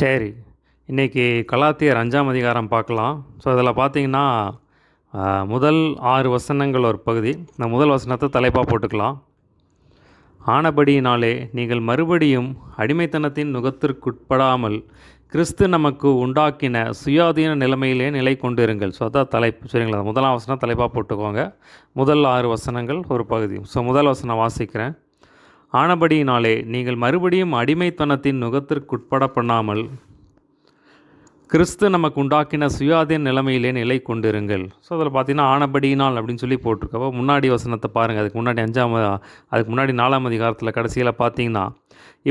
சரி. இன்றைக்கி கலாத்தியர் 5ஆம் அதிகாரம் பார்க்கலாம். ஸோ அதில் பார்த்தீங்கன்னா, முதல் 6 வசனங்கள் ஒரு பகுதி. இந்த முதல் வசனத்தை தலைப்பாக போட்டுக்கலாம். ஆனபடியினாலே நீங்கள் மறுபடியும் அடிமைத்தனத்தின் நுகத்திற்குட்படாமல் கிறிஸ்து நமக்கு உண்டாக்கின சுயாதீன நிலைமையிலே நிலை கொண்டிருங்கள். ஸோ அதான் தலைப்பு. சரிங்களா? முதலாம் வசனம் தலைப்பாக போட்டுக்கோங்க. முதல் 6 வசனங்கள் ஒரு பகுதி. ஸோ முதல் வசனம் வாசிக்கிறேன். ஆனபடியினாலே நீங்கள் மறுபடியும் அடிமைத்தனத்தின் நுகத்திற்குட்பட பண்ணாமல் கிறிஸ்து நமக்கு உண்டாக்கின சுயாதீன நிலைமையிலே நிலை கொண்டிருங்கள். ஸோ அதில் பார்த்தீங்கன்னா ஆனபடியினால் அப்படின்னு சொல்லி போட்டிருக்கப்போ முன்னாடி வசனத்தை பாருங்கள். அதுக்கு முன்னாடி 4ஆம் அதிகாரத்தில் கடைசியில் பார்த்தீங்கன்னா,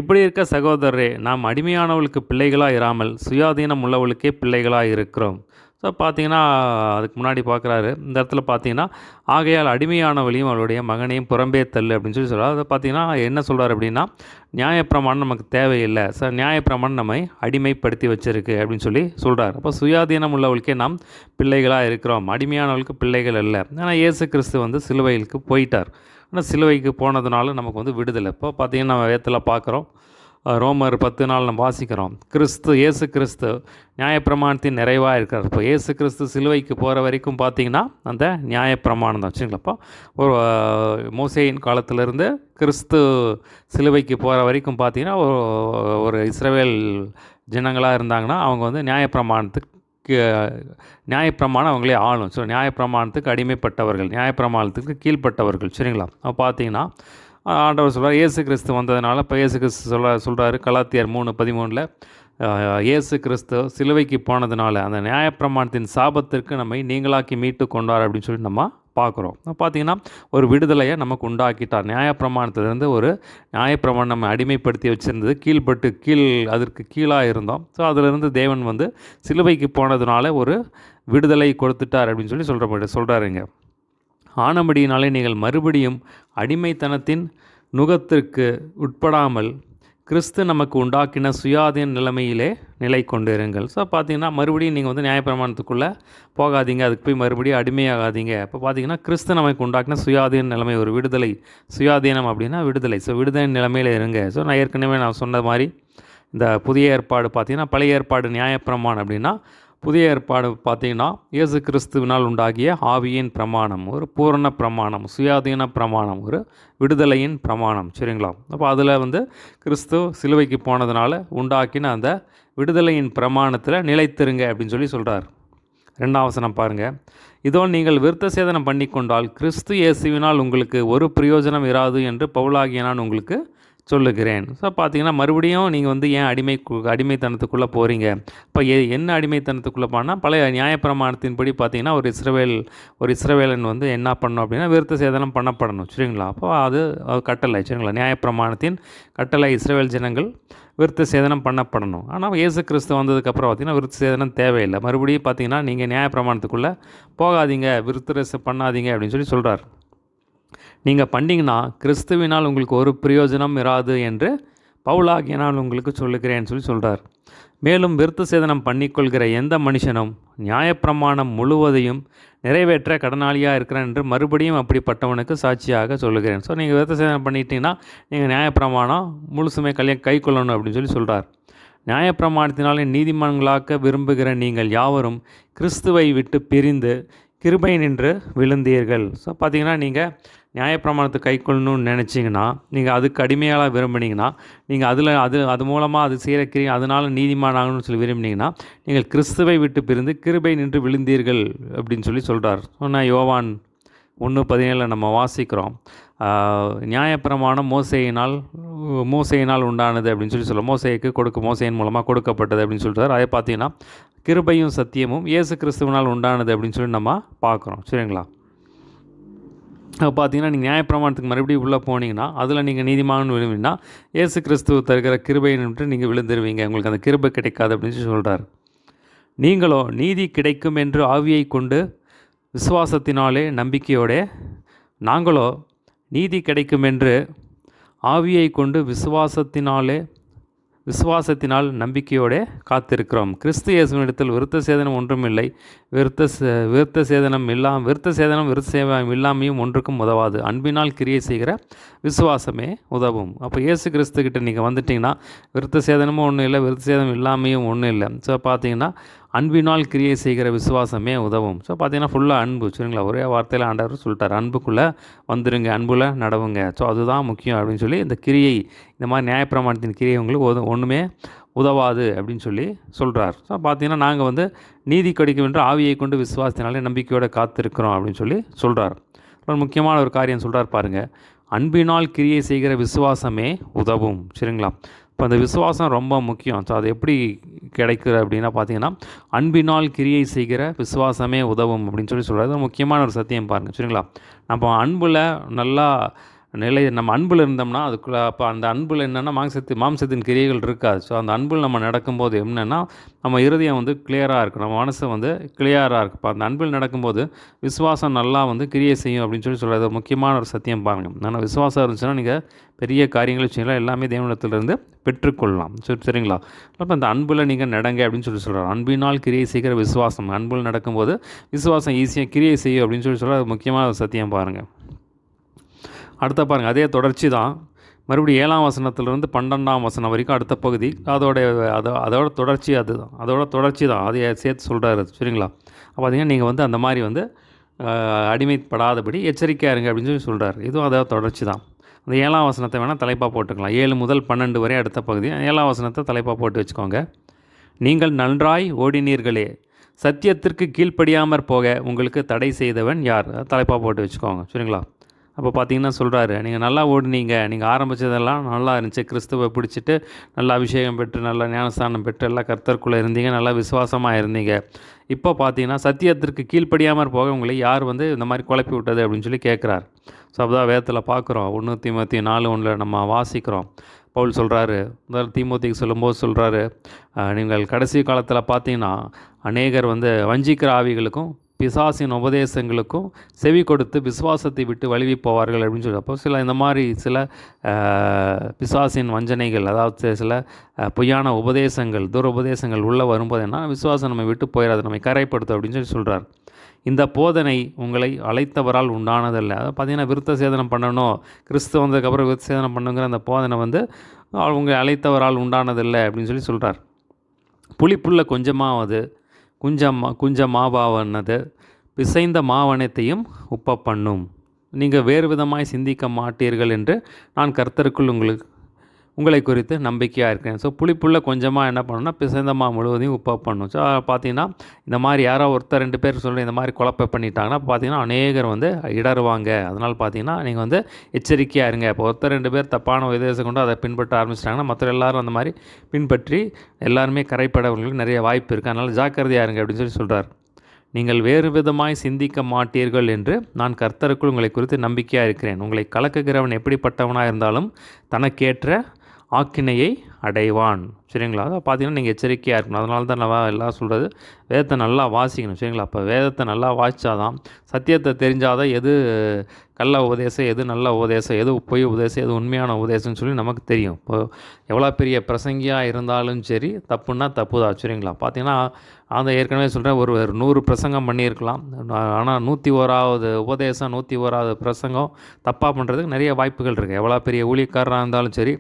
இப்படி இருக்க சகோதரரே, நாம் அடிமையானவளுக்கு பிள்ளைகளாக இராமல் சுயாதீனம் உள்ளவளுக்கே பிள்ளைகளாக இருக்கிறோம். ஸோ பார்த்தீங்கன்னா அதுக்கு முன்னாடி பார்க்குறாரு. இந்த இடத்துல பார்த்தீங்கன்னா, ஆகையால் அடிமையானவளையும் அவளுடைய மகனையும் புறம்பே தள்ளு அப்படின்னு சொல்லி சொல்கிறார். அதை பார்த்தீங்கன்னா என்ன சொல்கிறார் அப்படின்னா, நியாயப்பிரமாணம் நமக்கு தேவையில்லை. நியாயப்பிரமாணம் நம்மை அடிமைப்படுத்தி வச்சிருக்கு அப்படின்னு சொல்லி சொல்கிறார். அப்போ சுயாதீனம் உள்ளவளுக்கே நாம் பிள்ளைகளாக இருக்கிறோம், அடிமையானவளுக்கு பிள்ளைகள் இல்லை. ஆனால் இயேசு கிறிஸ்து சிலுவைக்கு போயிட்டார். ஆனால் சிலுவைக்கு போனதுனால நமக்கு விடுதலை. இப்போ பார்த்தீங்கன்னா நம்ம வேதத்தில் பார்க்குறோம். ரோமர் 10 நம்ம வாசிக்கிறோம். இயேசு கிறிஸ்து நியாயப்பிரமாணத்தின் நிறைவாக இருக்கிறார். இப்போ இயேசு கிறிஸ்து சிலுவைக்கு போகிற வரைக்கும் பார்த்தீங்கன்னா அந்த நியாயப்பிரமாணம் தான். வச்சுங்களப்போ ஒரு மோசேயின் காலத்திலிருந்து கிறிஸ்து சிலுவைக்கு போகிற வரைக்கும் பார்த்தீங்கன்னா ஒரு இஸ்ரவேல் ஜனங்களாக இருந்தாங்கன்னா அவங்க நியாயப்பிரமாணம் அவங்களே ஆளும். ஸோ நியாயப்பிரமாணத்துக்கு அடிமைப்பட்டவர்கள், நியாயப்பிரமாணத்துக்கு கீழ்ப்பட்டவர்கள். சரிங்களா? பார்த்தீங்கன்னா ஆண்டவர் சொல்கிறார், இயேசு கிறிஸ்து வந்ததுனால இப்போ இயேசு கிறிஸ்து சொல்கிறாரு கலாத்தியர் 3:13 இயேசு கிறிஸ்து சிலுவைக்கு போனதுனால அந்த நியாயப்பிரமாணத்தின் சாபத்திற்கு நம்மை நீங்களாக்கி மீட்டு கொண்டார் அப்படின்னு சொல்லி நம்ம பார்க்குறோம். பார்த்தீங்கன்னா ஒரு விடுதலையை நமக்கு உண்டாக்கிட்டார். நியாயப்பிரமாணத்திலேருந்து ஒரு நியாயப்பிரமாணம் நம்ம அடிமைப்படுத்தி வச்சுருந்தது, அதற்கு கீழாக இருந்தோம். ஸோ அதிலிருந்து தேவன் சிலுவைக்கு போனதுனால ஒரு விடுதலை கொடுத்துட்டார் அப்படின்னு சொல்லி சொல்கிறாருங்க. ஆனபடியினாலே நீங்கள் மறுபடியும் அடிமைத்தனத்தின் நுகத்திற்கு உட்படாமல் கிறிஸ்து நமக்கு உண்டாக்கின சுயாதீன நிலைமையிலே நிலை கொண்டிருங்கள். ஸோ பார்த்தீங்கன்னா மறுபடியும் நீங்கள் நியாயப்பிரமாணத்துக்குள்ளே போகாதீங்க, அதுக்கு போய் மறுபடியும் அடிமையாகாதீங்க. இப்போ பார்த்தீங்கன்னா கிறிஸ்து நமக்கு உண்டாக்கின சுயாதீன நிலைமை, ஒரு விடுதலை. சுயாதீனம் அப்படின்னா விடுதலை. ஸோ விடுதலை நிலைமையில் இருங்க. ஸோ நான் ஏற்கனவே சொன்ன மாதிரி இந்த புதிய ஏற்பாடு பார்த்தீங்கன்னா, பழைய ஏற்பாடு நியாயப்பிரமாணம் அப்படின்னா, புதிய ஏற்பாடு பார்த்திங்கன்னா இயேசு கிறிஸ்துவினால் உண்டாகிய ஆவியின் பிரமாணம், ஒரு பூரண பிரமாணம், சுயாதீன பிரமாணம், ஒரு விடுதலையின் பிரமாணம். சரிங்களா? அப்போ அதில் கிறிஸ்து சிலுவைக்கு போனதுனால உண்டாக்கின அந்த விடுதலையின் பிரமாணத்தில் நிலைத்திருங்க அப்படின்னு சொல்லி சொல்கிறார். 2ஆம் வசனம் பாருங்கள். இதோ நீங்கள் விருத்த சேதனம் பண்ணி கொண்டால் கிறிஸ்து இயேசுவினால் உங்களுக்கு ஒரு பிரயோஜனம் இராது என்று பவுலாகிய நான் உங்களுக்கு சொல்லுகிறேன். ஸோ பார்த்தீங்கன்னா மறுபடியும் நீங்கள் ஏன் அடிமைத்தனத்துக்குள்ளே போகிறீங்க? இப்போ என்ன அடிமைத்தனத்துக்குள்ளே போனால், பழைய நியாயப்பிரமாணத்தின்படி பார்த்தீங்கன்னா ஒரு இஸ்ரவேலன் என்ன பண்ணணும் அப்படின்னா விருத்த சேதனம் பண்ணப்படணும். சரிங்களா? அப்போ அது கட்டளை. சரிங்களா? நியாயப்பிரமாணத்தின் கட்டளை இஸ்ரவேல் ஜனங்கள் விருத்த சேதனம் பண்ணப்படணும். ஆனால் இயேசு கிறிஸ்து வந்ததுக்கப்புறம் பார்த்தீங்கன்னா விருத்த சேதனம் தேவையில்லை. மறுபடியும் பார்த்தீங்கன்னா நீங்கள் நியாயப்பிரமாணத்துக்குள்ளே போகாதீங்க, விருத்த பண்ணாதீங்க அப்படின்னு சொல்லி சொல்கிறார். நீங்கள் பண்ணிங்கன்னா கிறிஸ்துவினால் உங்களுக்கு ஒரு பிரயோஜனம் இராது என்று பவுலாகிய நான் உங்களுக்கு சொல்லுகிறேன்னு சொல்லி சொல்கிறார். மேலும் விருத்த சேதனம் பண்ணிக்கொள்கிற எந்த மனுஷனும் நியாயப்பிரமாணம் முழுவதையும் நிறைவேற்ற கடனாளியாக இருக்கிறேன் என்று மறுபடியும் அப்படிப்பட்டவனுக்கு சாட்சியாக சொல்லுகிறேன். ஸோ நீங்கள் விருத்த சேதனம் பண்ணிட்டீங்கன்னா நீங்கள் நியாயப்பிரமாணம் முழுசுமே கை கொள்ளணும் அப்படின்னு சொல்லி சொல்கிறார். நியாயப்பிரமாணத்தினாலே நீதிமான்களாக்க விரும்புகிற நீங்கள் யாவரும் கிறிஸ்துவை விட்டு பிரிந்து கிருபை நின்று விழுந்தீர்கள். ஸோ பார்த்தீங்கன்னா நீங்கள் நியாயப்பிரமாணத்தை கை கொள்ளணும்னு நினச்சிங்கன்னா, நீங்கள் அதுக்கு அடிமையாக விரும்பினீங்கன்னா, நீங்கள் அது மூலமாக அது செய்கிற அதனால் நீதிமான் ஆகணும்னு சொல்லி விரும்பினீங்கன்னா, நீங்கள் கிறிஸ்துவை விட்டு பிரிந்து கிருபை நின்று விழுந்தீர்கள் அப்படின்னு சொல்லி சொல்கிறார். சொன்னால் யோவான் 1:17 நம்ம வாசிக்கிறோம். நியாயப்பிரமாணம் மோசேயினால் உண்டானது அப்படின்னு சொல்லி சொல்ல, மோசேயின் மூலமாக கொடுக்கப்பட்டது அப்படின்னு சொல்கிறார். அதை பார்த்தீங்கன்னா கிருபையும் சத்தியமும் இயேசு கிறிஸ்துவனால் உண்டானது அப்படின்னு சொல்லி நம்ம பார்க்குறோம். சரிங்களா? பார்த்தீங்கன்னா நீங்கள் நியாயப்பிரமாணத்துக்கு மறுபடியும் உள்ளே போனீங்கன்னா அதில் நீங்கள் நீதிமான்னு விழுவினா இயேசு கிறிஸ்துவ தருகிற கிருபை நின்று நீங்கள் விழுந்துருவீங்க, உங்களுக்கு அந்த கிருபை கிடைக்காது அப்படின்னு சொல்லி சொல்கிறார். நீங்களோ நீதி கிடைக்கும் என்று ஆவியை கொண்டு விசுவாசத்தினாலே நம்பிக்கையோட, நாங்களோ நீதி கிடைக்கும் என்று ஆவியை கொண்டு விசுவாசத்தினாலே விசுவாசத்தினால் நம்பிக்கையோடு காத்திருக்கிறோம். கிறிஸ்து இயேசுவினிடத்தில் விருத்த சேதனம் ஒன்றுமில்லை. விருத்த சேதனம் இல்லாமையும் ஒன்றுக்கும் உதவாது. அன்பினால் கிரியை செய்கிற விசுவாசமே உதவும். அப்போ இயேசு கிறிஸ்துக்கிட்ட நீங்கள் வந்துட்டிங்கன்னா விருத்த சேதனமும் ஒன்றும் இல்லை, விருத்த சேதனம் இல்லாமையும் ஒன்றும் இல்லை. ஸோ பார்த்தீங்கன்னா அன்பினால் கிரியை செய்கிற விசுவாசமே உதவும். ஸோ பார்த்தீங்கன்னா ஃபுல்லாக அன்பு. சரிங்களா? ஒரே வார்த்தையில் ஆண்டவர் சொல்லிட்டார், அன்புக்குள்ளே வந்துடுங்க, அன்புல நடவுங்க. ஸோ அதுதான் முக்கியம் அப்படின்னு சொல்லி இந்த கிரியை, இந்த மாதிரி நியாயப்பிரமாணத்தின் கிரியை உங்களுக்கு ஒன்றுமே உதவாது அப்படின்னு சொல்லி சொல்கிறார். ஸோ பார்த்தீங்கன்னா நாங்கள் நீதி கிடைக்கும் என்று ஆவியை கொண்டு விசுவாசத்தினாலே நம்பிக்கையோடு காத்திருக்கிறோம் அப்படின்னு சொல்லி சொல்கிறார். ஒரு முக்கியமான ஒரு காரியம் சொல்கிறார் பாருங்கள், அன்பினால் கிரியை செய்கிற விசுவாசமே உதவும். சரிங்களா? இப்போ அந்த விசுவாசம் ரொம்ப முக்கியம். ஸோ அது எப்படி கிடைக்குது அப்படின்னா பார்த்தீங்கன்னா அன்பினால் கிரியை செய்கிற விசுவாசமே உதவும் அப்படின்னு சொல்லி சொல்கிறது முக்கியமான ஒரு சத்தியம் பாருங்கள். சரிங்களா? நம்ம அன்பில் நல்லா நம்ம அன்பில் இருந்தோம்னா அதுக்குள்ளே அப்போ அந்த அன்பில் என்னென்னா மாம்சத்தின் கிரியைகள் இருக்காது. ஸோ அந்த அன்பில் நம்ம நடக்கும்போது என்னென்னா நம்ம இருதயம் கிளியராக இருக்கும், நம்ம மனசு கிளியராக இருக்குது. இப்போ அந்த அன்பில் நடக்கும்போது விசுவாசம் நல்லா கிரியை செய்யும் அப்படின்னு சொல்லி சொல்கிறது முக்கியமான ஒரு சத்தியம் பாருங்கள். ஆனால் விசுவாசம் இருந்துச்சுன்னா நீங்கள் பெரிய காரியங்கள் செய்யலாம், எல்லாமே தேவனிடத்திலிருந்து பெற்றுக்கொள்ளலாம். சரிங்களா? அப்போ அந்த அன்பில் நீங்கள் நடங்க அப்படின்னு சொல்லி சொல்கிறார். அன்பினால் கிரியை செய்கிற விசுவாசம், அன்பில் நடக்கும்போது விசுவாசம் ஈஸியாக கிரியை செய்யும் அப்படின்னு சொல்லி சொல்கிற முக்கியமான ஒரு சத்தியம் பாருங்கள். அடுத்த பாருங்கள், அதே தொடர்ச்சி தான். மறுபடியும் 7ஆம் வசனத்திலிருந்து 12ஆம் வசனம் வரைக்கும் அடுத்த பகுதி அதோட தொடர்ச்சி அதுதான், அதோட தொடர்ச்சி தான், அதையே சேர்த்து சொல்கிறாரு. சரிங்களா? அப்போ பார்த்தீங்கன்னா நீங்கள் அந்த மாதிரி அடிமைப்படாதபடி எச்சரிக்கையாக இருங்க அப்படின்னு சொல்லி சொல்கிறார். இதுவும் அதோட தொடர்ச்சி தான். அந்த 7ஆம் வசனத்தை வேணால் தலைப்பாக போட்டுக்கலாம். 7 முதல் 12 வரை அடுத்த பகுதி. 7ஆம் வசனத்தை தலைப்பாக போட்டு வச்சுக்கோங்க. நீங்கள் நன்றாய் ஓடினீர்களே, சத்தியத்திற்கு கீழ்ப்படியாமற் போக உங்களுக்கு தடை செய்தவன் யார்? தலைப்பாக போட்டு வச்சுக்கோங்க. சரிங்களா? அப்போ பார்த்தீங்கன்னா சொல்கிறாரு, நீங்கள் நல்லா ஓடுனீங்க, நீங்கள் ஆரம்பித்ததெல்லாம் நல்லா இருந்துச்சு, கிறிஸ்துவை பிடிச்சிட்டு நல்லா அபிஷேகம் பெற்று நல்லா ஞானஸ்தானம் பெற்று எல்லாம் கர்த்தருக்குள்ளே இருந்தீங்க, நல்லா விசுவாசமாக இருந்தீங்க. இப்போ பார்த்தீங்கன்னா சத்தியத்திற்கு கீழ்ப்படியாமல் போக உங்களை யார் இந்த மாதிரி குழப்பி விட்டது அப்படின்னு சொல்லி கேட்குறாரு. ஸோ அப்போதான் வேதத்தில் பார்க்குறோம், 1 தீமோத்தேயு 4:1 நம்ம வாசிக்கிறோம். பவுல் சொல்கிறாரு, முதல் தீமோத்தேயுக்கு சொல்லும்போது சொல்கிறாரு, நீங்கள் கடைசி காலத்தில் பார்த்தீங்கன்னா அநேகர் வஞ்சிக்கிற ஆவிகளுக்கும் பிசாசின் உபதேசங்களுக்கும் செவி கொடுத்து விசுவாசத்தை விட்டு வழுவி போவார்கள் அப்படின்னு சொல்லி. அப்போ இந்த மாதிரி சில பிசாசின் வஞ்சனைகள், அதாவது சில பொய்யான உபதேசங்கள், உபதேசங்கள் உள்ளே வரும்போது என்ன விசுவாசம் நம்ம விட்டு போயிடாது, நம்ம கரைப்படுத்தும் அப்படின்னு சொல்லி சொல்கிறார். இந்த போதனை உங்களை அழைத்தவரால் உண்டானதல்ல. அதை பார்த்தீங்கன்னா விருத்த சேதனம் பண்ணணும், கிறிஸ்து வந்ததுக்கப்புறம் விருத்த சேதனம் பண்ணுங்கிற அந்த போதனை உங்களை அழைத்தவரால் உண்டானதில்லை அப்படின்னு சொல்லி சொல்கிறார். புளிப்புள்ள கொஞ்சமாவது குஞ்ச மாவானது பிசைந்த மாவனத்தையும் உப்ப பண்ணும். நீங்கள் வேறு விதமாய் சிந்திக்க மாட்டீர்கள் என்று நான் கர்த்தருக்குள் உங்களை குறித்து நம்பிக்கையாக இருக்கேன். ஸோ புளிப்புள்ள கொஞ்சமாக என்ன பண்ணணும்னா பிசைந்த மா முழுவதையும் உப்ப பண்ணும். ஸோ பார்த்தீங்கன்னா இந்த மாதிரி யாரோ ஒருத்தர் 2 பேர் சொல்லி இந்த மாதிரி குழப்ப பண்ணிட்டாங்கன்னா பார்த்தீங்கன்னா அநேகர் இடருவாங்க. அதனால் பார்த்தீங்கன்னா நீங்கள் எச்சரிக்கையாக இருங்க. இப்போ ஒருத்தர் 2 பேர் தப்பான உபதேசம் கொண்டு அதை பின்பற்ற ஆரம்பிச்சிட்டாங்கன்னா மற்ற எல்லாரும் அந்த மாதிரி பின்பற்றி எல்லாருமே கரைப்படவர்களுக்கு நிறைய வாய்ப்பு இருக்குது. அதனால் ஜாக்கிரதையாக இருங்க அப்படின்னு சொல்லி சொல்கிறார். நீங்கள் வேறு விதமாய் சிந்திக்க மாட்டீர்கள் என்று நான் கர்த்தருக்குள் உங்களை குறித்து நம்பிக்கையாக இருக்கிறேன். உங்களை கலக்குகிறவன் எப்படிப்பட்டவனாக இருந்தாலும் தனக்கேற்ற ஆக்கினையை அடைவான். சரிங்களா? அதை பார்த்தீங்கன்னா நீங்கள் எச்சரிக்கையாக இருக்கணும். அதனால தான் நான் எல்லாம் சொல்கிறது, வேதத்தை நல்லா வாசிக்கணும். சரிங்களா? அப்போ வேதத்தை நல்லா வாசித்தாதான், சத்தியத்தை தெரிஞ்சாதான் எது கள்ள உபதேசம், எது நல்ல உபதேசம், எது பொய் உபதேசம், எது உண்மையான உபதேசம்னு சொல்லி நமக்கு தெரியும். இப்போ எவ்வளோ பெரிய பிரசங்கியாக இருந்தாலும் சரி, தப்புன்னா தப்பு தான். சரிங்களா? பார்த்தீங்கன்னா ஏற்கனவே சொல்கிறேன், ஒரு 100 பிரசங்கம் பண்ணியிருக்கலாம், ஆனால் 101வது உபதேசம் 101வது பிரசங்கம் தப்பாக பண்ணுறதுக்கு நிறைய வாய்ப்புகள் இருக்குது. எவ்வளோ பெரிய ஊழியக்காரராக இருந்தாலும் சரி,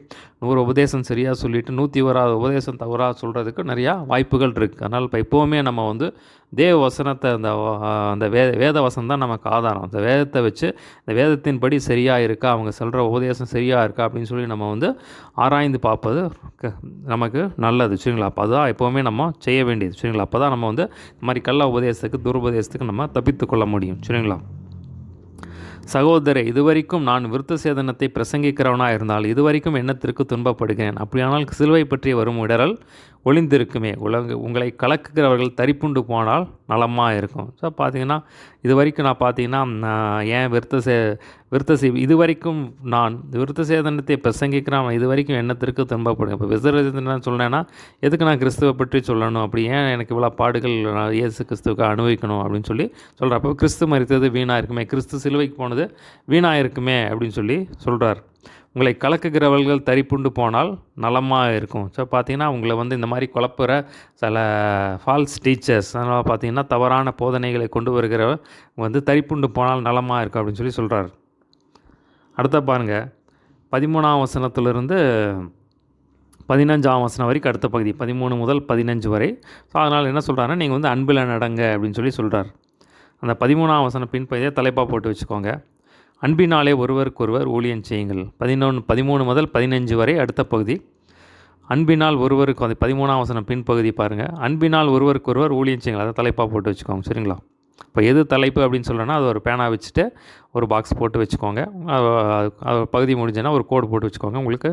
100 உபதேசம் சரியாக சொல்லிவிட்டு 101வது உபதேசம் தவறாக சொல்கிறதுக்கு நிறையா வாய்ப்புகள் இருக்குது. அதனால் இப்போ எப்போவுமே நம்ம தேவ வசனத்தை அந்த வேத வசனம் தான் நமக்கு ஆதாரம். அந்த வேதத்தை வச்சு இந்த வேதத்தின்படி சரியாக இருக்கா, அவங்க சொல்கிற உபதேசம் சரியாக இருக்கா அப்படின்னு சொல்லி நம்ம ஆராய்ந்து பார்ப்பது நமக்கு நல்லது. சரிங்களா? அப்போ அதுதான் எப்போவுமே நம்ம செய்ய வேண்டியது. சரிங்களா? அப்போ தான் நம்ம இந்த மாதிரி கள்ள உபதேசத்துக்கு துருபதேசத்துக்கு நம்ம தப்பித்து கொள்ள முடியும். சரிங்களா? சகோதரே, இதுவரைக்கும் நான் விருத்த சேதனத்தை பிரசங்கிக்கிறவனாக இருந்தால் இதுவரைக்கும் எண்ணத்திற்கு துன்பப்படுகிறேன். அப்படியானால் சிலுவை பற்றி வரும் இடரல் ஒளிந்திருக்குமே. உங்களை கலக்குகிறவர்கள் தரிப்புண்டு போனால் நலமாக இருக்கும். ஸோ பார்த்தீங்கன்னா இது வரைக்கும் நான் பார்த்தீங்கன்னா ஏன் இது வரைக்கும் நான் விருத்த சேதனத்தை பிரசங்கிக்கிறேன், இது வரைக்கும் எண்ணத்திற்கு துன்பப்படுங்க. இப்போ விசர்ஜனம் சொன்னேன்னா எதுக்கு நான் கிறிஸ்துவை பற்றி சொல்லணும், அப்படி ஏன் எனக்கு இவ்வளோ பாடுகள் நான் இயேசு கிறிஸ்துவுக்கு அனுபவிக்கணும் அப்படின்னு சொல்லி சொல்கிறேன். அப்போ கிறிஸ்து மரித்தது வீணாக இருக்குமே, கிறிஸ்து சிலுவைக்கு போனது வீணாக இருக்குமே அப்படின்னு சொல்லி சொல்கிறார். உங்களை கலக்குகிறவர்கள் தரிப்புண்டு போனால் நலமாக இருக்கும். ஸோ பார்த்தீங்கன்னா உங்களை வந்து இந்த மாதிரி குழப்புற சில ஃபால்ஸ் டீச்சர்ஸ், அதனால் பார்த்தீங்கன்னா தவறான போதனைகளை கொண்டு வருகிற வந்து தரிப்புண்டு போனால் நலமாக இருக்கும் அப்படின்னு சொல்லி சொல்கிறார். அடுத்த பாருங்கள், 13ஆம் வசனத்திலிருந்து 15ஆம் வசனம் வரைக்கும் அடுத்த பகுதி, 13 முதல் 15 வரை. ஸோ அதனால் என்ன சொல்கிறாருன்னா, நீங்கள் வந்து அன்பில் நடங்க அப்படின்னு சொல்லி சொல்கிறார். அந்த 13ஆம் வசனம் பின்பகுதியை தலைப்பாக போட்டு வச்சுக்கோங்க. அன்பினாலே ஒருவருக்கொருவர் ஊழியம் செய்யுங்கள். 13 முதல் 15 வரை அடுத்த பகுதி. அன்பினால் ஒருவருக்கு, அந்த 13ஆம் வசனம் பின்பகுதி பாருங்கள். அன்பினால் ஒருவருக்கொருவர் ஊழியம் செய்யுங்கள், அதை தலைப்பாக போட்டு வச்சுக்கோங்க. சரிங்களா? இப்போ எது தலைப்பு அப்படின்னு சொல்கிறேன்னா, அது ஒரு பேனா வச்சுட்டு ஒரு பாக்ஸ் போட்டு வச்சுக்கோங்க. பகுதி முடிஞ்சுன்னா ஒரு கோடு போட்டு வச்சுக்கோங்க. உங்களுக்கு